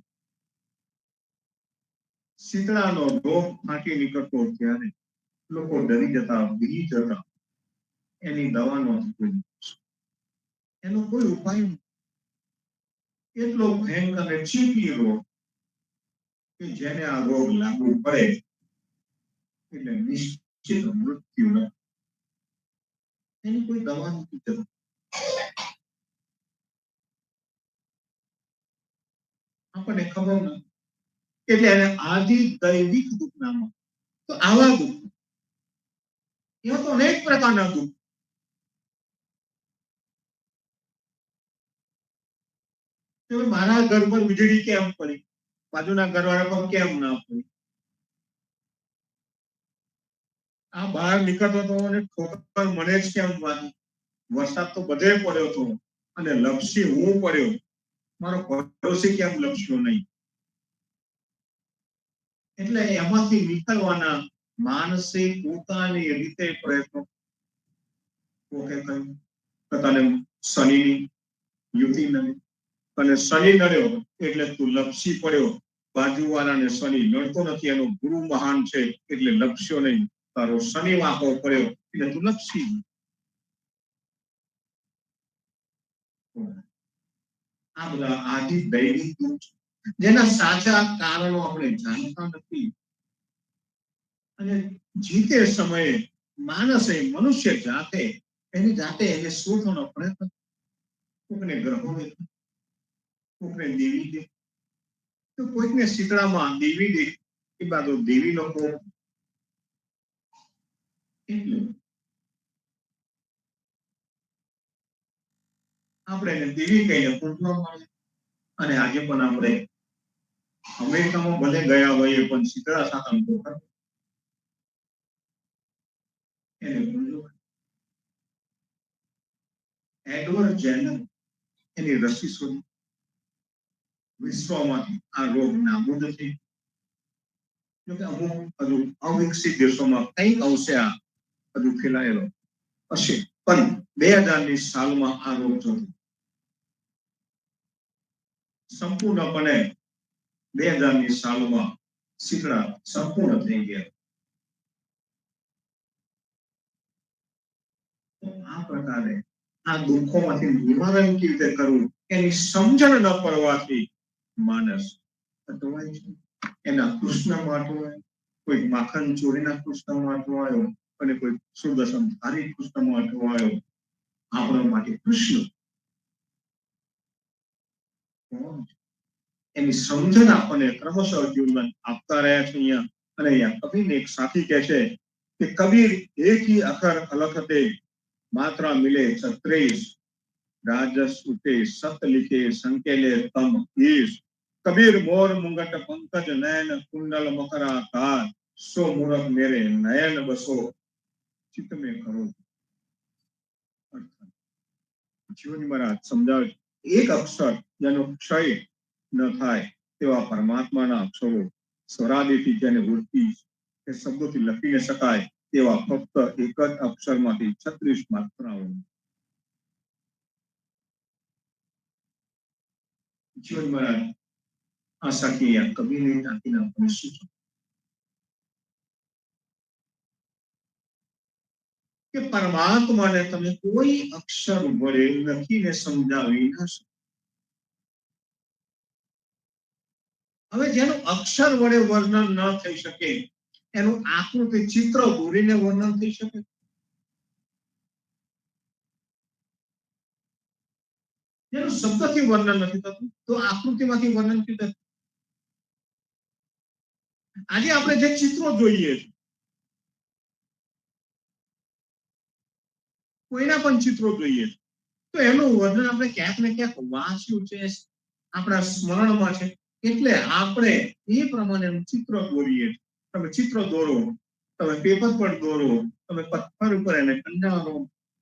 શીતળાનો રોગ ફાટી નીકળતો ત્યારે લોકો ડરી જતા, બીજી જતા. એની દવા નહોતી, એનો કોઈ ઉપાય નહીં. એટલો ભયંકર અને ચીપી રોગ કે જેને આ રોગ લાગુ પડે એટલે નિશ્ચિત મૃત્યુ ન. એની કોઈ દવા નથી જરૂર. આપણને ખબર નથી એટલે એને આદિ દૈવિક દુઃખ નામ. તો આવા દુઃખ, એવા તો અનેક પ્રકારના દુઃખ. મારા ઘર પર વીજળી કેમ પડી, બાજુના ઘરવાળા પર કેમ ના પડી? આ બહાર નીકળતો હતો અને ઠોકર મને જ કેમ વાગી? વરસાદ તો બધે પડ્યો હતો અને લપસી હું પડ્યો, મારો પડોશી કેમ લપસ્યો નહીં? એટલે એમાંથી નીકળવાના માનસે પોતાની રીતે પ્રયત્નો. કોકે કહ્યું તને શનિની યુતિ નડી અને શનિ નડ્યો એટલે તું લપસી પડ્યો. બાજુવાળાને શનિ નડતો નથી, એનો ગુરુ મહાન છે એટલે લપસ્યો નહીં. તારો શનિ વાંકો પડ્યો એટલે તું લપસી. આ બધા આદિ દૈવિક દુઃખ જેના સાચા કારણો આપણે જાણતા નથી. અને જીતે સમયે માણસે, મનુષ્ય જાતે એની જાતે એને શોધવાનો પ્રયત્ન. કોકને ગ્રહો દેખ, કોકને દેવી દેખ, તો કોઈકને શીતળામાં દેવી દેખ. એ બાજુ દેવી લોકો એટલે આપણે એને દેવી કહીને પૂજવા મળે. અને આજે પણ આપણે અમેરિકામાં ભલે ગયા હોઈએ પણ શીતળા સાતમ તો એને પૂજવા. એડવર્ડ જેનર એની રસી શોધી. વિશ્વમાંથી આ રોગ નાબૂદ થઈ. જોકે અમુક હજુ અવિકસિત દેશોમાં કંઈક અંશે આ હજુ ફેલાયેલો હશે, પણ 2000ની સાલમાં આ રોગ થયો. સંપૂર્ણપણે 2000ની સાલમાં શીતળા સંપૂર્ણ થઈ ગયા. આ પ્રકારે આ દુઃખોમાંથી નિવારણ કેવી રીતે કરવું એની સમજણ ન પડવાથી માણસ અટવાય છે. એના કૃષ્ણમાં અટવાય, કોઈ માખણ ચોરીના કૃષ્ણમાં અટવાયો અને કોઈ સુદર્શન ધારી કૃષ્ણમાં અટવાયો. આપણા માટે કૃષ્ણ કોણ છે? એની સમજણ આપણને ક્રમશઃ જીવનમાં આપતા રહ્યા છે અહીંયા. અને અહીંયા કબીરને એક સાથી કહે છે કે કબીર એક ही अखर अलग हते मात्रा मिले 36 राजस उठे सत लिखे संकेले तम ईश कबीर मोर मुंगट पंकज नयन कुंडल मकराकार सो मूरख मेरे नयन बसो चित्त में करो. જીવની મહારાજ સમજાવે છે, એક અક્ષર જેનો ક્ષય ન થાય તેવા પરમાત્માના અક્ષરો સ્વરાદિથી જેને વૃત્તિ કે શબ્દોથી લખી ન શકાય તેવા ફક્ત એક જ અક્ષરમાંથી 36 માત્રાઓ. જીવન મહારાજ આ સાખી કબીરની ટાંકીને આપણને સૂચન કે પરમાત્માને તમે કોઈ અક્ષર વડે લખીને સમજાવી ન શકો. હવે જેનું અક્ષર વડે વર્ણન ન થઈ શકે એનું આકૃતિ ચિત્ર દોરીને વર્ણન થઈ શકે. જેનું શબ્દથી વર્ણન નથી થતું તો આકૃતિમાંથી વર્ણન થઈ શકે. આજે આપણે જે ચિત્રો જોઈએ છે, કોઈના પણ ચિત્રો જોઈએ તો એનું વર્ણન આપણે ક્યાંક ને ક્યાંક વાંચ્યું છે, આપણા સ્મરણમાં છે, એટલે આપણે એ પ્રમાણેનું ચિત્ર દોરીએ. તમે ચિત્ર દોરો, તમે પેપર પર દોરો, તમે પથ્થર ઉપર એને કંડારો,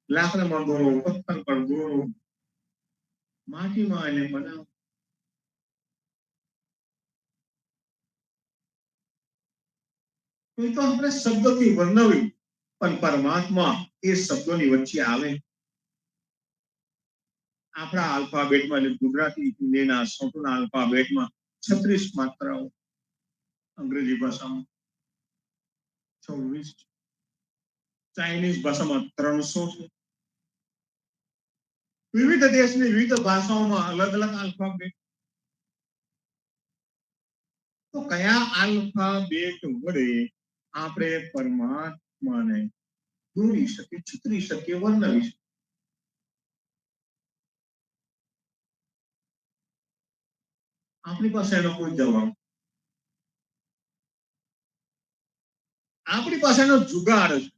લાકડામાં દોરો, પથ્થર પર દોરો, માટીમાં એને બનાવો. તો આપણે શબ્દથી વર્ણવ્યું પણ પરમાત્મા એ શબ્દોની વચ્ચે આવે. આપણા આલ્ફાબેટમાં ગુજરાતી હિન્દીના સંપૂર્ણ આલ્ફાબેટમાં 36 માત્રાઓ, અંગ્રેજી ભાષામાં 26, ચાઇનીઝ ભાષામાં 300 છે. વિવિધ દેશની વિવિધ ભાષાઓમાં અલગ અલગ આલ્ફાબેટ. તો કયા આલ્ફાબેટ વડે આપણે પરમાત્માને દોરી શકીએ, ચિતરી શકીએ, વર્ણવી શકીએ? આપણી પાસે એનો કોઈ જવાબ. આપણી પાસેનો જુગાડ છે.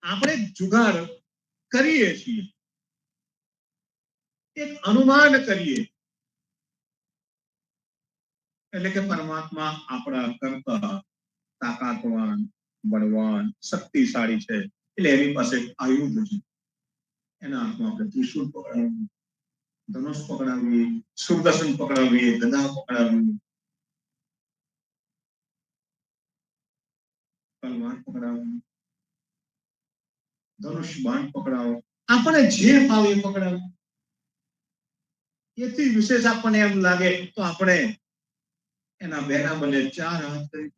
આપણે જુગાડ કરીએ છીએ, એક અનુમાન કરીએ એટલે કે પરમાત્મા આપણા કરતા તાકાતવાન, બળવાન, શક્તિશાળી છે, એટલે એની પાસે આયુધ છે. એના હાથમાં આપણે ત્રિશૂળ પકડાવીએ, ધનુષ પકડાવીએ, સુદર્શન પકડાવીએ, ગદા પકડાવીએ, તલવાર પકડાવીએ, ધનુષ બાણ પકડાવો, આપણે જે ફાવે એ પકડાવીએ. એથી વિશેષ આપણને એમ લાગે તો આપણે એના બેના બને 4 હાથ કરી,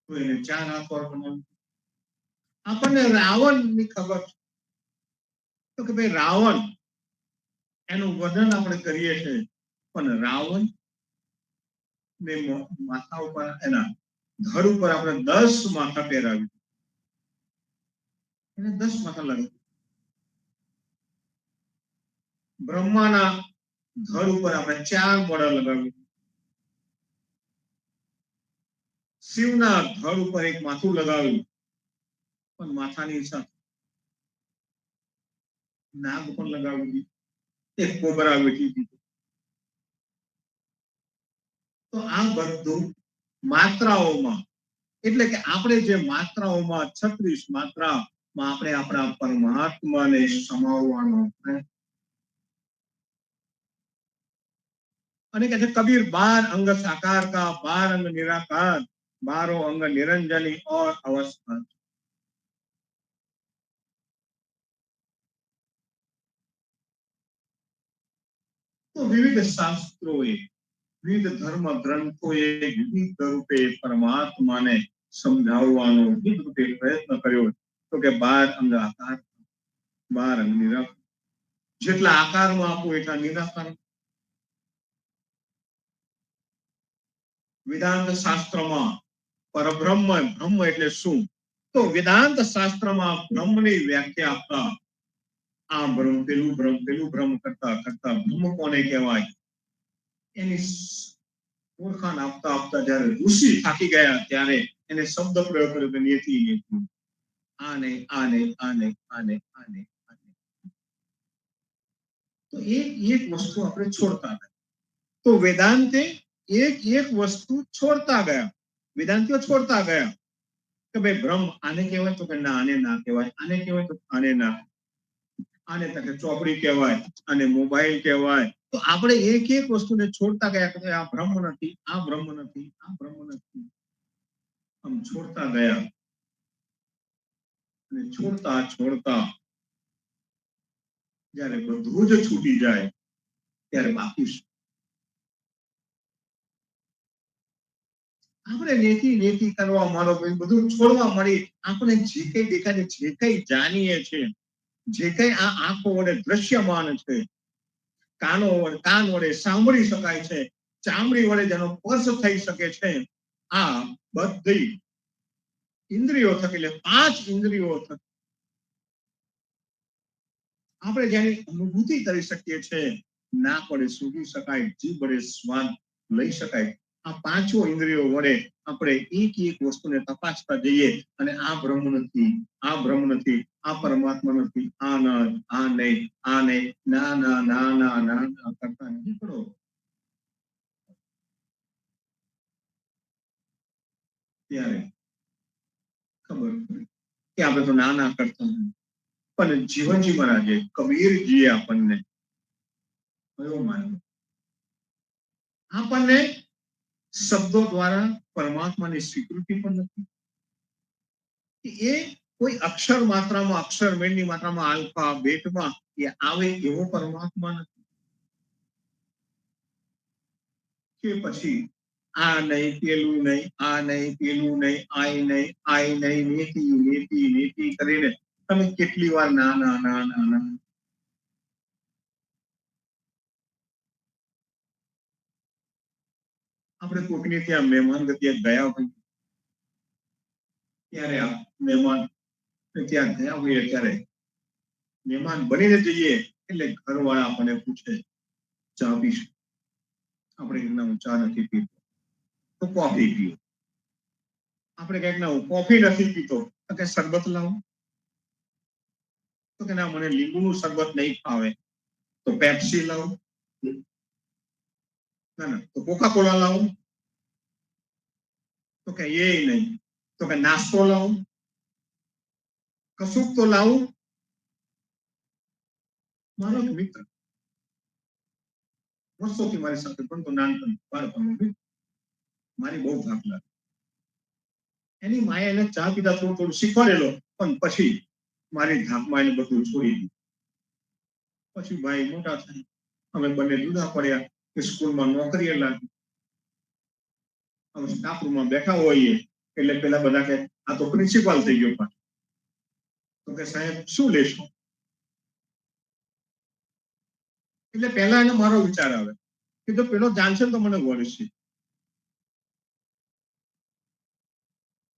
તો એને 4 હાથ પર બનાવી. આપણને રાવણની ખબર છે તો કે ભાઈ રાવણ એનું વર્ણન આપણે કરીએ છીએ, પણ રાવણ ને માથા ઉપર એના ધડ ઉપર આપણે 10 માથા પહેરાવી, એને 10 માથા લાગે. બ્રહ્માના ધડ ઉપર આપણે 4 મોઢા લગાવ્યું, શિવના ધડ ઉપર એક માથું લગાવ્યું, પણ માથાની સાથે નાગ પણ લગાવી, એક કોબરા બેઠી હતી. તો આ બધું માત્રાઓમાં, એટલે કે આપણે જે માત્રાઓમાં 36 માત્રામાં આપણે આપણા પરમાત્માને સમાવવાનો પ્રયત્ન. અને કહે છે કબીર 12 અંગ સાકાર કા 12 અંગ નિરાકાર 12 અંગ નિરંजनी और अवस्था. તો વિવિધ શાસ્ત્રોએ, વિવિધ ધર્મ ગ્રંથોએ વિવિધ રૂપે પરમાત્માને સમજાવવાનો વિદ્યુતે પ્રયત્ન કર્યો તો કે 12 અંગ આકાર, 12 અંગ નિરાકાર. જેટલા આકારમાં આપો એટલા નિરાકાર. વેદાંત શાસ્ત્રમાં પરબ્રહ્મ, બ્રહ્મ એટલે શું? તો વેદાંત શાસ્ત્રમાં બ્રહ્મની વ્યાખ્યા આપતા આ બ્રહ્મ, પેલું બ્રહ્મ, પેલું બ્રહ્મ કરતા કરતા બ્રહ્મ કોને કહેવાય એની ઓળખાણ આપતા આપતા જયારે ઋષિ થાકી ગયા ત્યારે એને શબ્દ પ્રયોગ કર્યો કે નેતિ નેતિ. આને આને આને આને આને આને. તો એક વસ્તુ આપણે છોડતા ગયા. તો વેદાંતે એક વસ્તુ છોડતા ગયા. વેદાંતિઓ છોડતા ગયા કે ભાઈ બ્રહ્મ આને કહેવાય તો કે ના, આને ના કહેવાય. આને કહેવાય તો આને ના. આને તકે ચોપડી કહેવાય, આને મોબાઈલ કહેવાય. તો આપણે એક વસ્તુને છોડતા ગયા કે આ બ્રહ્મ નથી, આ બ્રહ્મ નથી, આ બ્રહ્મ નથી. આમ છોડતા ગયા અને છોડતા છોડતા જયારે બધું જ છૂટી જાય ત્યારે બાકી શું? આપણે નેતિ નેતિ કરવા માંડો, બધું છોડવા મળી. આપણે જે કઈ દેખાય, જે કઈ જાણીએ છીએ, જે કઈ આ આંખો વડે દ્રશ્યમાન છે, કાન વડે સાંભળી શકાય છે, ચામડી વડે જેનો સ્પર્શ થઈ શકે છે, આ બધી ઇન્દ્રિયો થકી, એટલે 5 ઇન્દ્રિયો થકી આપણે જેની અનુભૂતિ કરી શકીએ છીએ. નાક વડે સૂંઘી શકાય, જીભ વડે સ્વાદ લઈ શકાય. આ 5 ઇન્દ્રિયો વડે આપણે એક વસ્તુને તપાસતા જઈએ અને આ બ્રહ્મ નથી, આ બ્રહ્મ નથી, આ પરમાત્મા નથી, આ નહીં, આ નહીં, આ નહીં, ના ના ના ના ના ના કરતા નીકળો ત્યારે ખબર પડે કે આપણે તો ના ના કરતા. પણ જીવનજી મહારાજે, કબીરજીએ આપણને કયો માન્યો? આપણને શબ્દો દ્વારા પરમાત્માની સ્વીકૃતિ પણ નથી. એ કોઈ અક્ષર માત્રામાં, અક્ષર મેળની માત્રામાં, આલ્ફા બેટમાં એ આવે એવો પરમાત્મા નથી. કે પછી આ નહીં, પેલું નહીં, આ નહીં, પેલું નહીં, આય નહીં, આય નહીં, નેતિ નેતિ નેતિ કરીને તમે કેટલી વાર ના ના ના ના ના. આપણે કોકની ત્યાં મહેમાન ગતિએ ગયા હોય ત્યારે આ મહેમાન ત્યાં ગયા હોઈએ ત્યારે મહેમાન બનીને જઈએ એટલે ઘરવાળા આપણને પૂછે ચા પીશ? આપણે ના હું ચા નથી પીતો તો કોફી પીઓ. આપણે કઈક ના હું કોફી નથી પીતો તો કે શરબત લાવો. તો કે ના મને લીંબુનું શરબત નહીં ફાવે તો પેપ્સી લાવો. ના ના તો કોકા કોલા લાવો. તો કે એ નહીં. તો કે નાસ્તો લાવો, કશુંક તો લાવું. મારો મિત્ર વર્ષોથી મારી સાથે ભણતો, નાનપણ બાળપણ, મારી બહુ ધાક લાગે. એની માએ એને ચા પીતા થોડું થોડું શીખવાડેલો, પણ પછી મારી ધાકમાં એને બધું છોડી દીધું. પછી ભાઈ મોટા થાય, અમે બંને જુદા પડ્યા, કે સ્કૂલમાં નોકરીએ લાગી. અમે સ્ટાફ રૂમમાં બેઠા હોઈએ એટલે પેલા બધા કે આ તો પ્રિન્સિપાલ થઈ ગયો. પણ તો કે સાહેબ શું લેશો? એટલે પહેલા એને મારો વિચાર આવે કે જો પેલો જાણશે તો મને વળશે.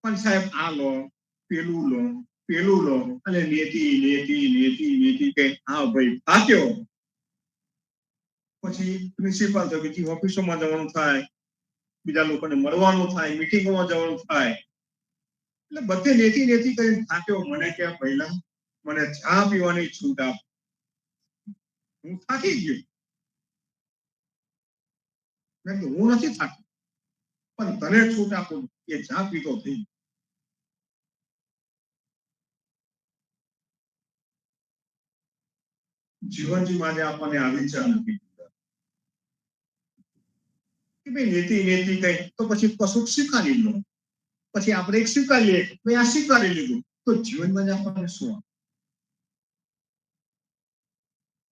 પણ સાહેબ આ લો, પેલું લો, પેલું લો, અને નેતિ નેતિ નેતિ નેતિ કે હા ભાઈ થાક્યો. પછી પ્રિન્સિપાલ તો બીજી ઓફિસોમાં જવાનું થાય, બીજા લોકોને મળવાનું થાય, મીટિંગોમાં જવાનું થાય. એટલે બધે નેતિ નેતિ કરીને થાક્યો. મને કે પહેલા મને ચા પીવાની છૂટ આપ, હું થાકી ગયો. હું નથી થાક્યો, પણ તને છૂટ આપું એ ચા પીતો થઈ. જીવનજી માટે આપણને આવી ચા નથી કે ભાઈ નેતિ નેતિ કઈ તો પછી કશુંક સ્વીકારી લો. પછી આપણે એક સ્વીકારી લઈએ, ભાઈ આ સ્વીકારી લીધું તો જીવનમાં જ આપણને શું?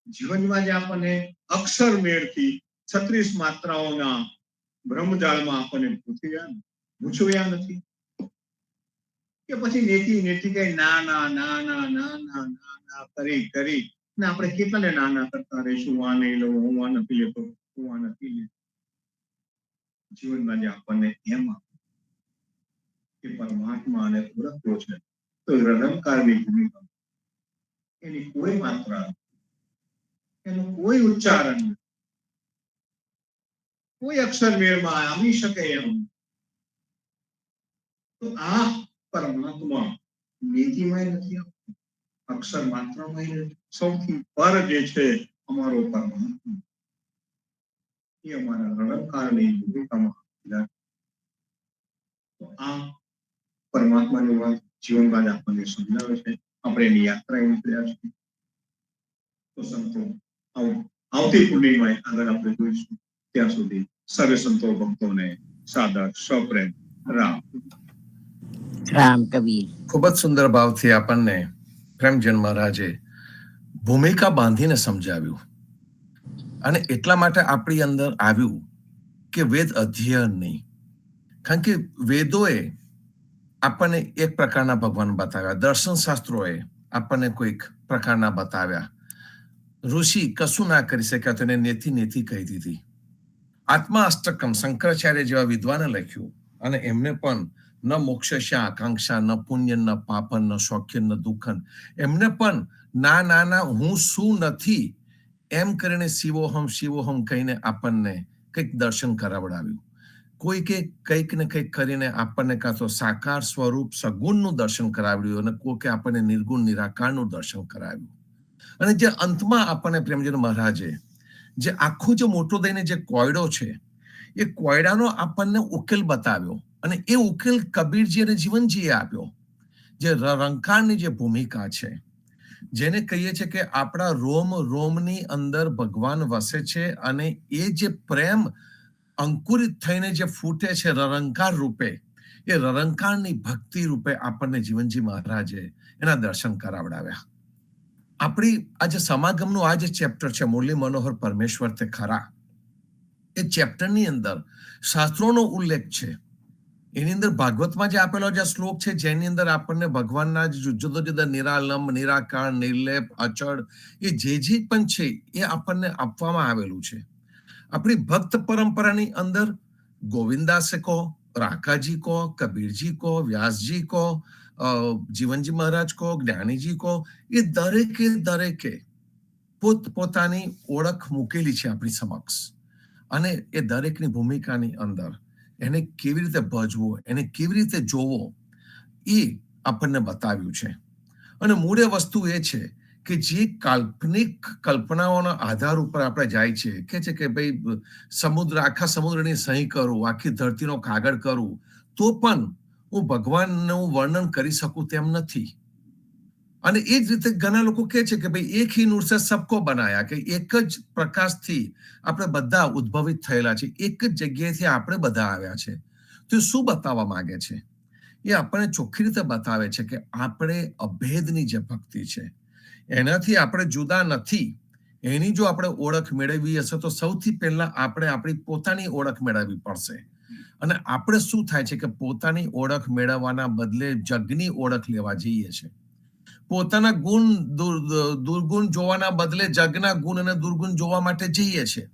જીવનમાં જે આપણને અક્ષર મેળથી 36 માત્રાઓના બ્રહ્મજાળમાં આપણને પૂછ્યા નથી. કે પછી નેતી કઈ ના ના ના ના ના ના ના ના કરી ને આપણે કેટલાને ના ના કરતા રહીશું, આ નહીં લો, હું આ નથી લેતો, હું આ નથી લેતો. જીવનમાં જે આપણને એમ કે પરમાત્માને ઓળખવો છે તો રણંકારની ભૂમિકા, એની કોઈ માત્રા, એનું કોઈ ઉચ્ચારણ, કોઈ અક્ષર મેળમાં આવી શકે એમ. તો આ પરમાત્મા નીતિમય નથી, અક્ષર માત્રમય નથી. સૌથી પર જે છે અમારો પરમાત્મા, એ અમારા રણંકારની ભૂમિકામાં. તો આ પરમાત્માની વાત જીવનબાદ આપણને સમજાવે છે. આપણે એની યાત્રા નીકળ્યા છીએ. તો સંતો આવતી પૂર્ણિમાએ આગળ આપણે જોઈશું. ત્યાં સુધી સર્વે સંતો ભક્તોને સાદર સપ્રેમ રામ રામ કબીર. ખૂબ જ સુંદર ભાવથી આપણને પ્રેમચંદ મહારાજે ભૂમિકા બાંધીને સમજાવ્યું. અને એટલા માટે આપણી અંદર આવ્યું કે વેદ અધ્યયન નહીં. કારણ કે વેદોએ આપણને એક પ્રકારના ભગવાન બતાવ્યા, દર્શન શાસ્ત્રોએ આપણને કોઈક પ્રકારના બતાવ્યા, ઋષિ કશું ના કરી શક્યા તો એને નેતિ કહી દીધી. આત્મા અષ્ટકમ શંકરાચાર્ય જેવા વિદ્વાને લખ્યું, અને એમને પણ ન મોક્ષસ્ય આકાંક્ષા, ન પુણ્ય, ન પાપન, ન શૌખ્ય, ન દુઃખન. એમને પણ ના હું શું નથી એમ કરીને શિવોહમ કહીને આપણને કંઈક દર્શન કરાવડાવ્યું. કોઈ કે કંઈક ને કંઈક કરીને આપણને કાં તો સાકાર સ્વરૂપ સગુણનું દર્શન કરાવ્યું, અને કોઈ કે આપણને નિર્ગુણ નિરાકારનું દર્શન કરાવ્યું. અને જે અંતમાં આપણને પ્રેમચંદ મહારાજે જે આખું જે મોટો દઈને જે કોયડો છે, એ કોયડાનો આપણને ઉકેલ બતાવ્યો. અને એ ઉકેલ કબીરજી અને જીવનજીએ આપ્યો. જે રંકારની જે ભૂમિકા છે, જેને કહીએ છીએ કે આપણા રોમની અંદર ભગવાન વસે છે, અને એ જે પ્રેમ અંકુરિત થઈને જે ફૂટે છે રરંકાર રૂપે, એ રરંકારની ભક્તિ રૂપે આપણને જીવનજી મહારાજે એના દર્શન કરાવડાવ્યા. આપણી આજે સમાગમનું આ જે ચેપ્ટર છે, મુરલી મનોહર પરમેશ્વર તે ખરા, એ ચેપ્ટરની અંદર શાસ્ત્રોનો ઉલ્લેખ છે. એની અંદર ભાગવતમાં જે આપેલો જે શ્લોક છે, જેની અંદર આપણને ભગવાનના જુદા જુદા નિરાલંબ, નિરાકાર, નિર્લેપ, અચળ, એ જે પણ છે એ આપણને આપવામાં આવેલું છે. આપણી ભક્ત પરંપરાની અંદર ગોવિંદાસે કહો, રાકાજી કહો, કબીરજી કહો, વ્યાસજી કહો, જીવનજી મહારાજ કહો, જ્ઞાનીજી કહો, એ દરેકે પોતાની ઓળખ મૂકેલી છે આપણી સમક્ષ. અને એ દરેકની ભૂમિકાની અંદર એને કેવી રીતે ભજવો, એને કેવી રીતે જોવો, એ આપણને બતાવ્યું છે. અને મૂળ વસ્તુ એ છે કે જે કાલ્પનિક કલ્પનાઓના આધાર ઉપર આપણે જાય છે, કે ભાઈ આખા સમુદ્રની સહી કરું, આખી ધરતીનો કાગળ કરું, તો પણ હું ભગવાનનું વર્ણન કરી શકું તેમ નથી. અને એ જ રીતે ઘણા લોકો કહે છે કે ભાઈ એક હી નૂર સે સબકો બનાયા, કે એક જ પ્રકાશથી આપણે બધા ઉદ્ભવિત થયેલા છે, એક જ જગ્યાએથી આપણે બધા આવ્યા છે. તો શું બતાવવા માંગે છે? એ આપણને ચોખ્ખી રીતે બતાવે છે કે આપણે અભેદની જે ભક્તિ છે, એનાથી આપણે જુદા નથી. એની જો આપણે ઓળખ મેળવવી હશે તો સૌથી પહેલા આપણે આપણી પોતાની ઓળખ મેળવવી પડશે. અને આપણે શું થાય છે કે પોતાની ઓળખ મેળવવાના બદલે જગની ઓળખ લેવા જઈએ છે. પોતાના ગુણ દુર્ગુણ જોવાના બદલે જગના ગુણ અને દુર્ગુણ જોવા માટે જઈએ છે.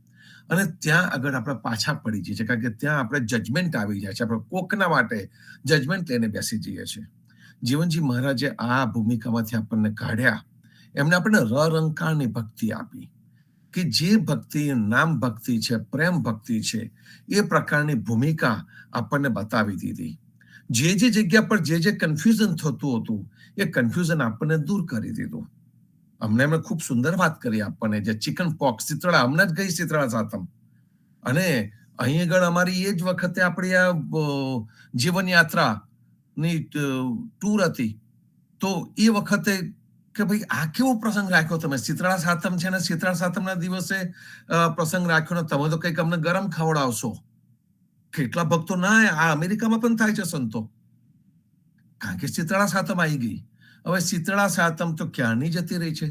અને ત્યાં આગળ આપણે પાછા પડી જઈએ છીએ, કારણ કે ત્યાં આપણે જજમેન્ટ આવી જાય છે. આપણે કોકના માટે જજમેન્ટ લઈને બેસી જઈએ છીએ. જીવનજી મહારાજે આ ભૂમિકામાંથી આપણને કાઢ્યા. એમને આપણને રરંકારની ભક્તિ આપી, કે જે ભક્તિ નામ ભક્તિ છે, પ્રેમ ભક્તિ છે, એ પ્રકારની ભૂમિકા આપણને બતાવી દીધી. જે જગ્યા પર જે કન્ફ્યુઝન થતું હતું, એ કન્ફ્યુઝન આપણને દૂર કરી દીધું. એમણે ખૂબ સુંદર વાત કરી આપણને, જે ચિકન પોક્સ, શીતળા, હમણાં જ ગઈ શીતળા સાતમ, અને અહીં આગળ અમારી એ જ વખતે આપણી આ જીવન યાત્રાની ટૂર હતી. તો એ વખતે કે ભાઈ આ કેવો પ્રસંગ રાખ્યો તમે, શીતળા સાતમ છે ને, શીતળા સાતમના દિવસે પ્રસંગ રાખ્યો ને તમે તો કંઈક અમને ગરમ ખવડાવશો. કેટલા ભક્તો ના, આ અમેરિકામાં પણ થાય છે સંતો, કારણ કે શીતળા સાતમ આવી ગઈ. હવે શીતળા સાતમ તો ક્યારની જતી રહી છે,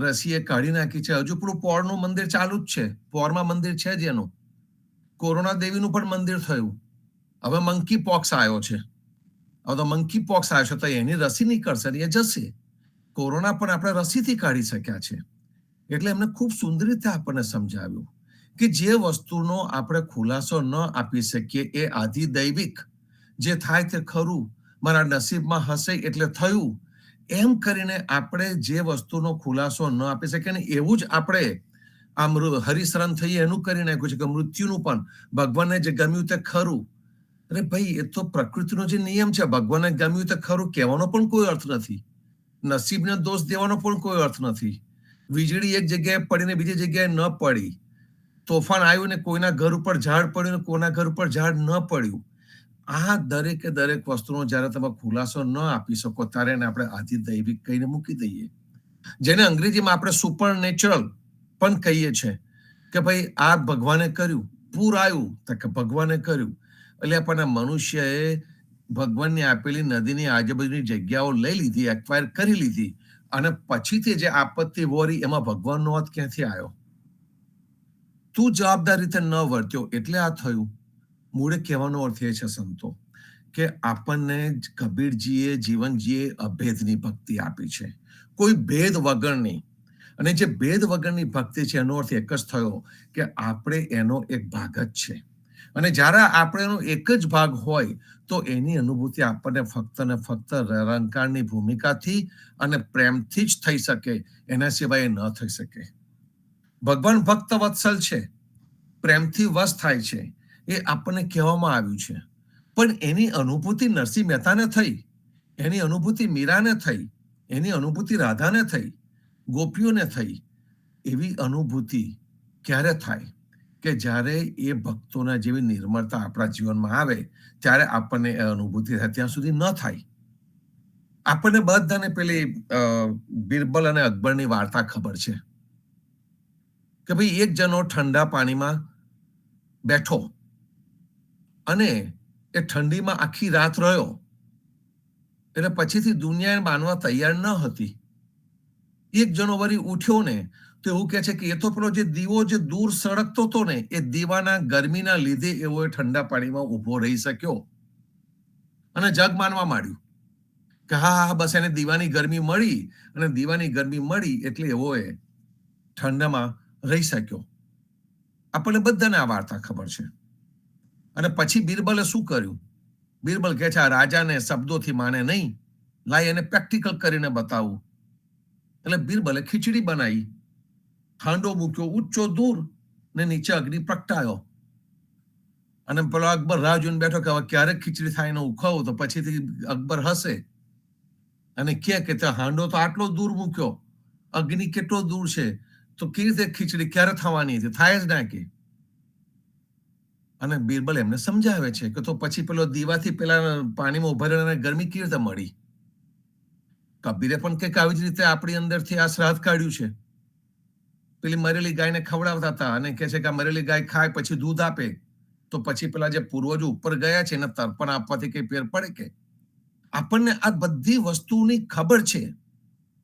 રસીએ કાઢી નાખી છે. હજુ પેલું પોળનું મંદિર ચાલુ જ છે, પોરમાં મંદિર છે જ એનું. કોરોના દેવીનું પણ મંદિર થયું. હવે મંકી પોક્સ આવ્યો છે. હવે તો મંકી પોક્સ આવ્યો છે તો એની રસી નીકળશે ને એ જશે. કોરોના પણ આપણે રસીથી કાઢી શક્યા છે. એટલે એમને ખૂબ સુંદર રીતે આપણને સમજાવ્યું કે જે વસ્તુનો આપણે ખુલાસો ન આપી શકીએ એ આધિદૈવિક જે થાય તે ખરું, મારા નસીબમાં હશે એટલે થયું, એમ કરીને આપણે જે વસ્તુનો ખુલાસો ન આપી શકીએ ને એવું જ આપણે આ હરિશરણ થઈએ એનું કરી નાખ્યું છે કે મૃત્યુનું પણ ભગવાનને જે ગમ્યું તે ખરું. અરે ભાઈ, એ તો પ્રકૃતિનો જે નિયમ છે, ભગવાનને ગમ્યું તે ખરું કહેવાનો પણ કોઈ અર્થ નથી. નસીબને દોષ દેવાનો પણ કોઈ અર્થ નથી. વીજળી એક જગ્યાએ પડીને બીજી જગ્યાએ ન પડી, તોફાન આવ્યું ને કોઈના ઘર ઉપર ઝાડ પડ્યું ને કોઈના ઘર ઉપર ઝાડ ન પડ્યું. આ દરેકે દરેક વસ્તુનો જ્યારે તમે ખુલાસો ન આપી શકો ત્યારે એને આપણે આધિદૈવિક કહીને મૂકી દઈએ, જેને અંગ્રેજીમાં આપણે સુપર નેચરલ પણ કહીએ છીએ કે ભાઈ આ ભગવાને કર્યું. પૂર આવ્યું તો કે ભગવાને કર્યું. એટલે આપણને મનુષ્યએ ભગવાનની આપેલી નદીની આજુબાજુની જગ્યાઓ લઈ લીધી, એક્વાયર કરી લીધી, અને પછીથી જે આપત્તિ વોરી એમાં ભગવાનનો હાથ ક્યાંથી આવ્યો? તું જવાબદાર રીતે ન વર્ત્યો એટલે આ થયું. મૂળે કહેવાનો અર્થ એ છે સંતો કે આપણને કબીરજીએ જીવનજીએ અભેદની ભક્તિ આપી છે, કોઈ ભેદ વગરની. અને જે ભેદ વગરની ભક્તિ છે એનો અર્થ એક જ થયો કે આપણે એનો એક ભાગ જ છે. અને જ્યારે આપણે એનો એક જ ભાગ હોય તો એની અનુભૂતિ આપણને ફક્ત ને ફક્ત રંકારની ભૂમિકાથી અને પ્રેમથી જ થઈ શકે, એના સિવાય ન થઈ શકે. ભગવાન ભક્ત વત્સલ છે, પ્રેમથી વશ થાય છે, એ આપણને કહેવામાં આવ્યું છે. પણ એની અનુભૂતિ નરસિંહ મહેતાને થઈ, એની અનુભૂતિ મીરાને થઈ, એની અનુભૂતિ રાધાને થઈ, ગોપીઓને થઈ. એવી અનુભૂતિ ક્યારે થાય? કે જ્યારે એ ભક્તોના જેવી નિર્મળતા આપણા જીવનમાં આવે ત્યારે આપણને એ અનુભૂતિ થાય. ત્યાં સુધી ન થાય. આપણને બધાને પેલી બિરબલ અને અકબરની વાર્તા ખબર છે કે ભાઈ એક જણો ઠંડા પાણીમાં બેઠો અને એ ઠંડીમાં આખી રાત રહ્યો. એટલે પછીથી દુનિયા માનવા તૈયાર ન હતી. એક જણો વળી ઉઠ્યો ને તો એવું કહે છે કે એ તો પેલો જે દીવો જે દૂર સળગતો હતો ને એ દીવાના ગરમીના લીધે એવો એ ઠંડા પાણીમાં ઉભો રહી શક્યો. અને જગ માનવા માંડ્યું કે હા બસ એને દીવાની ગરમી મળી, અને દીવાની ગરમી મળી એટલે એવો એ ઠંડામાં રહી શક્યો. આપણને બધાને આ વાર્તા ખબર છે. અને પછી બિરબલે શું કર્યું? બિરબલ કહે છે આ રાજાને શબ્દોથી માને નહીં, લાય એને પ્રેક્ટિકલ કરીને બતાવું. એટલે બિરબલે ખીચડી બનાવી, હાંડો મૂક્યો ઊંચો દૂર ને નીચે અગ્નિ પ્રગટાયો. અને પેલો અકબર રાહ જોઈને બેઠો કે હવે ક્યારેક ખીચડી થાય એને ઉખાવું. તો પછીથી અકબર હશે અને કહે કે હાંડો તો આટલો દૂર મૂક્યો, અગ્નિ કેટલો દૂર છે, તો કેવી રીતે ખીચડી ક્યારે થવાની હતી? થાય જ ના કે. અને બિરબલ એમને સમજાવે છે કે તો પછી પેલો દીવાથી પેલા પાણીમાં ઉભા રહીને ગરમી કેવી રીતે મળી? કબીરે પણ કંઈક આવી જ રીતે આપણી અંદરથી આ શ્રાદ્ધ કાઢ્યું છે. પેલી મરેલી ગાયને ખવડાવતા હતા અને કહે છે કે આ મરેલી ગાય ખાય પછી દૂધ આપે, તો પછી પેલા જે પૂર્વજો ઉપર ગયા છે એને તર્પણ આપવાથી કઈ ફેર પડે કે? આપણને આ બધી વસ્તુની ખબર છે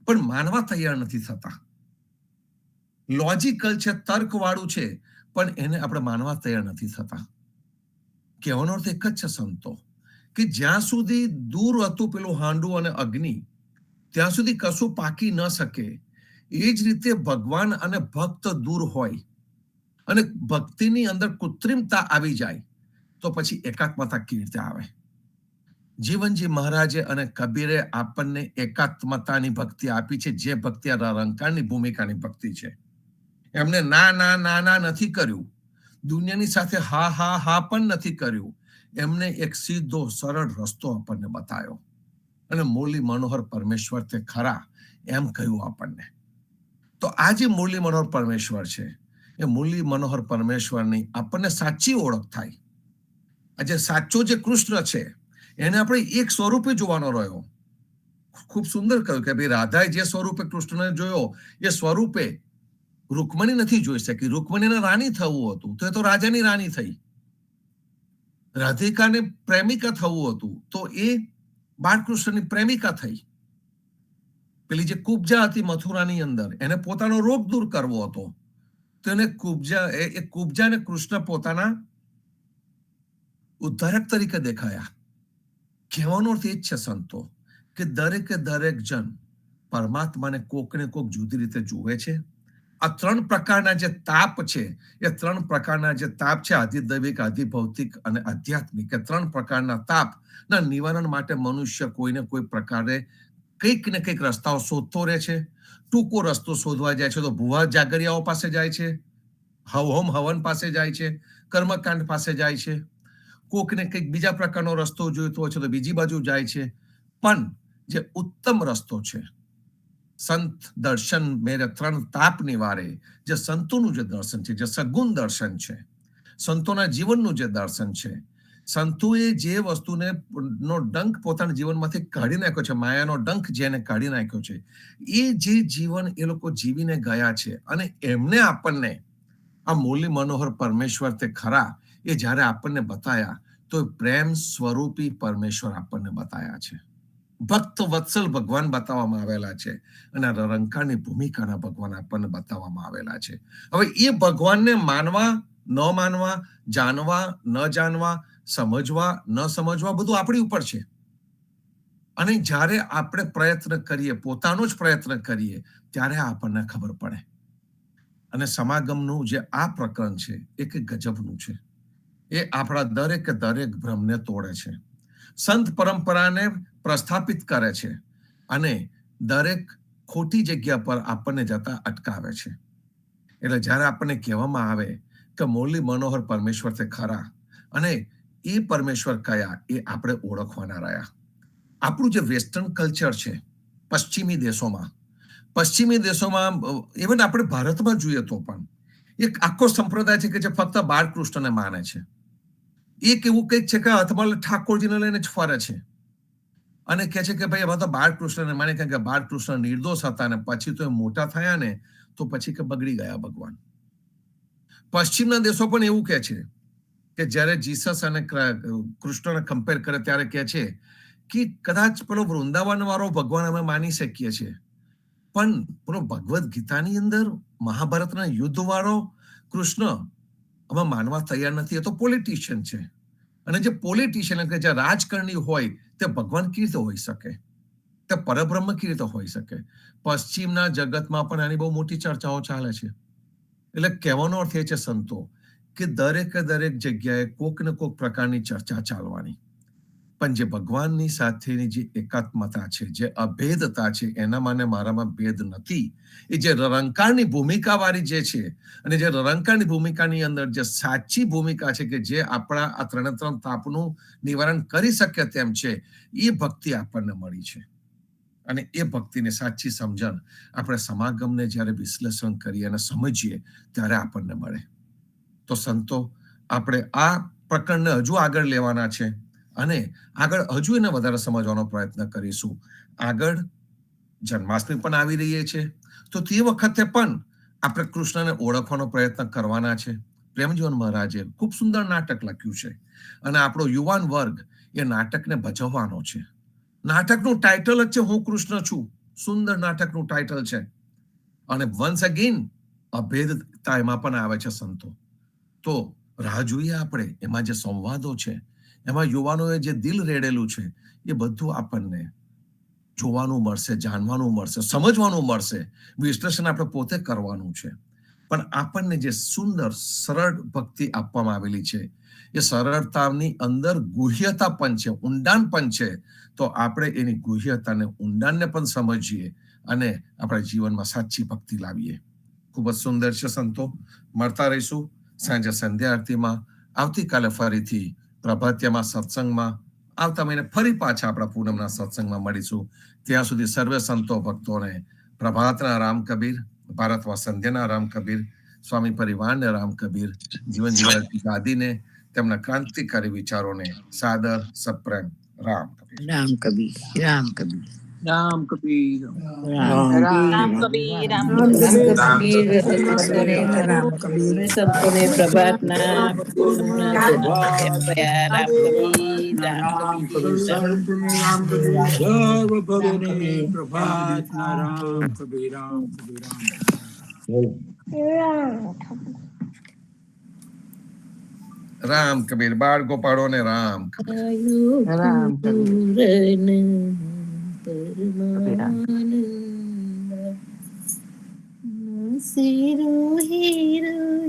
પણ માનવા તૈયાર નથી થતા. લોજિકલ છે, તર્કવાળું છે, પણ એને આપણે માનવા તૈયાર નથી થતા. કહેવાનો અર્થ એક જ છે સંતો કે જ્યાં સુધી દૂર હતું પેલું હાંડું અને અગ્નિ, ત્યાં સુધી કશું પાકી ન શકે. એ જ રીતે ભગવાન અને ભક્ત દૂર હોય અને ભક્તિની અંદર કૃત્રિમતા આવી જાય તો પછી એકાત્મતા કેવી રીતે આવે? જીવનજી મહારાજે અને કબીરે આપણને એકાત્મતાની ભક્તિ આપી છે, જે ભક્તિ રંકારની ભૂમિકાની ભક્તિ છે. એમને ના ના ના ના નથી કર્યું, દુનિયાની સાથે હા હા હા પણ નથી કર્યું. એમને એક સીધો સરળ રસ્તો આપણને બતાવ્યો અને મુરલી મનોહર પરમેશ્વર તે ખરા એમ કહ્યું આપણને. તો આ જે મુરલી મનોહર પરમેશ્વર છે એ મુરલી મનોહર પરમેશ્વરની આપણને સાચી ઓળખ થાય. આજે સાચો જે કૃષ્ણ છે એને આપણે એક સ્વરૂપે જોવાનો રહ્યો. ખૂબ સુંદર કહ્યું કે ભાઈ રાધાએ જે સ્વરૂપે કૃષ્ણને જોયો એ સ્વરૂપે રૂકમણી નથી જોઈ શકી. રૂકમણીને રાણી થવું હતું તો એ તો રાજાની રાણી થઈ. રાધિકાને પ્રેમિકા થવું હતું તો એ બાળકૃષ્ણની પ્રેમિકા થઈ. પેલી જે કુબ્જા હતી મથુરાની અંદર, એને પોતાનો રોગ દૂર કરવો હતો તો એને કુબ્જાને કૃષ્ણ પોતાના ઉદ્ધારક તરીકે દેખાયા. કહેવાનો અર્થ એ જ છે સંતો કે દરેકે દરેક જન પરમાત્માને કોક ને કોક જુદી રીતે જુએ છે. આ 3 પ્રકારના જે તાપ છે, એ 3 પ્રકારના જે તાપ છે, આધિદૈવિક, આધિભૌતિક અને આધ્યાત્મિક, એ 3 પ્રકારના તાપના નિવારણ માટે મનુષ્ય કોઈને કોઈ પ્રકારે કંઈક ને કંઈક રસ્તાઓ શોધતો રહે છે. ટૂંકો રસ્તો શોધવા જાય છે તો ભુવા જાગરિયાઓ પાસે જાય છે, હોમ હવન પાસે જાય છે, કર્મકાંડ પાસે જાય છે. કોકને કંઈક બીજા પ્રકારનો રસ્તો જોઈતો હોય છે તો બીજી બાજુ જાય છે. પણ જે ઉત્તમ રસ્તો છે, સંત દર્શન મેરે 3 તાપ નિવારે, જે સંતોનું જે દર્શન છે, જે સગુણ દર્શન છે, સંતોના જીવનનું જે દર્શન છે, સંતોએ જે વસ્તુને નો ડંખ પોતાના જીવનમાંથી કાઢી નાખ્યો છે, માયાનો ડંખ જેને કાઢી નાખ્યો છે, એ જે જીવન એ લોકો જીવીને ગયા છે, અને એમને આપણને આ મુરલી મનોહર પરમેશ્વર તે ખરા એ જ્યારે આપણને બતાયા તો પ્રેમ સ્વરૂપી પરમેશ્વર આપણને બતાયા છે. ભક્ત વત્સલ ભગવાન બતાવવામાં આવેલા છે અને રંકાની ભૂમિકાના ભગવાન આપણને બતાવવામાં આવેલા છે. હવે એ ભગવાનને માનવા ન માનવા, જાણવા ન જાણવા, સમજવા ન સમજવા, બધું આપણી ઉપર છે. અને જ્યારે આપણે પ્રયત્ન કરીએ, પોતાનો જ પ્રયત્ન કરીએ, ત્યારે આપણને ખબર પડે. અને સમાગમનું જે આ પ્રકરણ છે એ કંઈક ગજબનું છે. એ આપણા દરેક ભ્રમને તોડે છે, સંત પરંપરાને પ્રસ્થાપિત કરે છે અને દરેક ખોટી જગ્યા પર આપણને જતા અટકાવે છે. એટલે જ્યારે આપણને કહેવામાં આવે કે મુરલી મનોહર પરમેશ્વર તે ખરા અને એ પરમેશ્વર કયા, એ આપણે ઓળખવાના રહ્યા. આપણું જે વેસ્ટર્ન કલ્ચર છે પશ્ચિમી દેશોમાં, ઇવન આપણે ભારતમાં જોઈએ તો પણ એક આખો સંપ્રદાય છે કે જે ફક્ત બાળકૃષ્ણને માને છે. એક એવું કંઈક છે કે હાથમાં ઠાકોરજીને લઈને જ ફરે છે અને કહે છે કે ભાઈ એમાં તો બાળકૃષ્ણને માને, કે બાળકૃષ્ણ નિર્દોષ હતા ને પછી તો એ મોટા થયા ને તો પછી કે બગડી ગયા ભગવાન. પશ્ચિમના દેશો પણ એવું કહે છે કે જ્યારે જીસસ અને કૃષ્ણને કમ્પેર કરે ત્યારે કહે છે કે કદાચ પેલો વૃંદાવન વાળો ભગવાન અમે માની શકીએ છીએ, પણ પેલો ભગવદ્ ગીતાની અંદર મહાભારતના યુદ્ધ વાળો કૃષ્ણ અમે માનવા તૈયાર નથી. એ તો પોલિટિશિયન છે, અને જે પોલિટિશિયન એટલે જે રાજકારણી હોય તે ભગવાન કેવી રીતે હોઈ શકે, તે પરબ્રહ્મ કેવી રીતે હોઈ શકે. પશ્ચિમના જગતમાં પણ આની બહુ મોટી ચર્ચાઓ ચાલે છે. એટલે કહેવાનો અર્થ એ છે સંતો કે દરેક જગ્યાએ કોક ને કોક પ્રકારની ચર્ચા ચાલવાની, પણ જે ભગવાનની સાથેની જે એકાત્મતા છે, જે અભેદતા છે, એના મને મારામાં ભેદ નથી. એ જે રંકારની ભૂમિકા વાળી જે છે, અને જે રંકારની ભૂમિકાની અંદર જે સાચી ભૂમિકા છે કે જે આપણા આ 3 તાપનું નિવારણ કરી શકે તેમ છે, એ ભક્તિ આપણને મળી છે. અને એ ભક્તિને સાચી સમજણ આપણે સમાગમને જ્યારે વિશ્લેષણ કરીએ અને સમજીએ ત્યારે આપણને મળે. તો સંતો, આપણે આ પ્રકરણને હજુ આગળ લેવાના છે અને આગળ હજુ એને વધારે સમજવાનો પ્રયત્ન કરીશું. આગળ જન્માષ્ટમી પણ આવી રહી છે, તો તે વખતે પણ આપણે કૃષ્ણને ઓળખવાનો પ્રયત્ન કરવાના છે. પ્રેમજીવન મહારાજે ખૂબ સુંદર નાટક લખ્યું છે અને આપણો યુવાન વર્ગ એ નાટકને ભજવવાનો છે. નાટકનું ટાઇટલ જ છે હું કૃષ્ણ છું. સુંદર નાટકનું ટાઇટલ છે. અને વન્સ અગેન અભેદતા એમાં પણ આવે છે સંતો. તો રાહ જોઈએ આપણે, એમાં જે સંવાદો છે, એમાં યુવાનોએ જે દિલ રેડેલું છે, એ બધું આપણને જોવાનું મળશે, જાણવાનું મળશે, સમજવાનું મળશે. વિશ્લેષણ આપણે પોતે કરવાનું છે. પણ આપણને જે સુંદર સરળ ભક્તિ આપવામાં આવેલી છે, એ સરળતાની અંદર ગુહ્યતા પણ છે, ઊંડાણ પણ છે. તો આપણે એની ગુહ્યતાને, ઊંડાણને પણ સમજીએ અને આપણા જીવનમાં સાચી ભક્તિ લાવીએ. ખૂબ જ સુંદર છે સંતો. મળતા રહીશું સાંજે સંધ્યા આરતીમાં. આવતીકાલે ફરીથી પ્રભાત્યમાં સત્સંગમાં. આવતા મહિને ફરી પાછા આપણા પૂનમના સત્સંગમાં મળીશું. ત્યાં સુધી સર્વે સંતો ભક્તોને પ્રભાતના રામ કબીર, ભારતમાં સંધ્યાના રામ કબીર, સ્વામી પરિવારને રામ કબીર, જીવન જીવનની ગાદીને, તેમના ક્રાંતિકારી વિચારોને સાદર સપ્રેમ રામ કબીર. રામ કબીર, રામ કબીર, રામ કબીર. રામ રામ કબીર, રામ કબીર, રામ કબીર, સંતોને પ્રભાતના પૂનમના જય રામ કબીર, રામ કબીર, રામ કબીર. સર્વ ભગોને પ્રભાતના રામ કબીર, રામ કબીર, રામ. રામ કબીર. બાળ ગોપાળો ને રામ કબીર. રામ કબીર. સિરો હીરો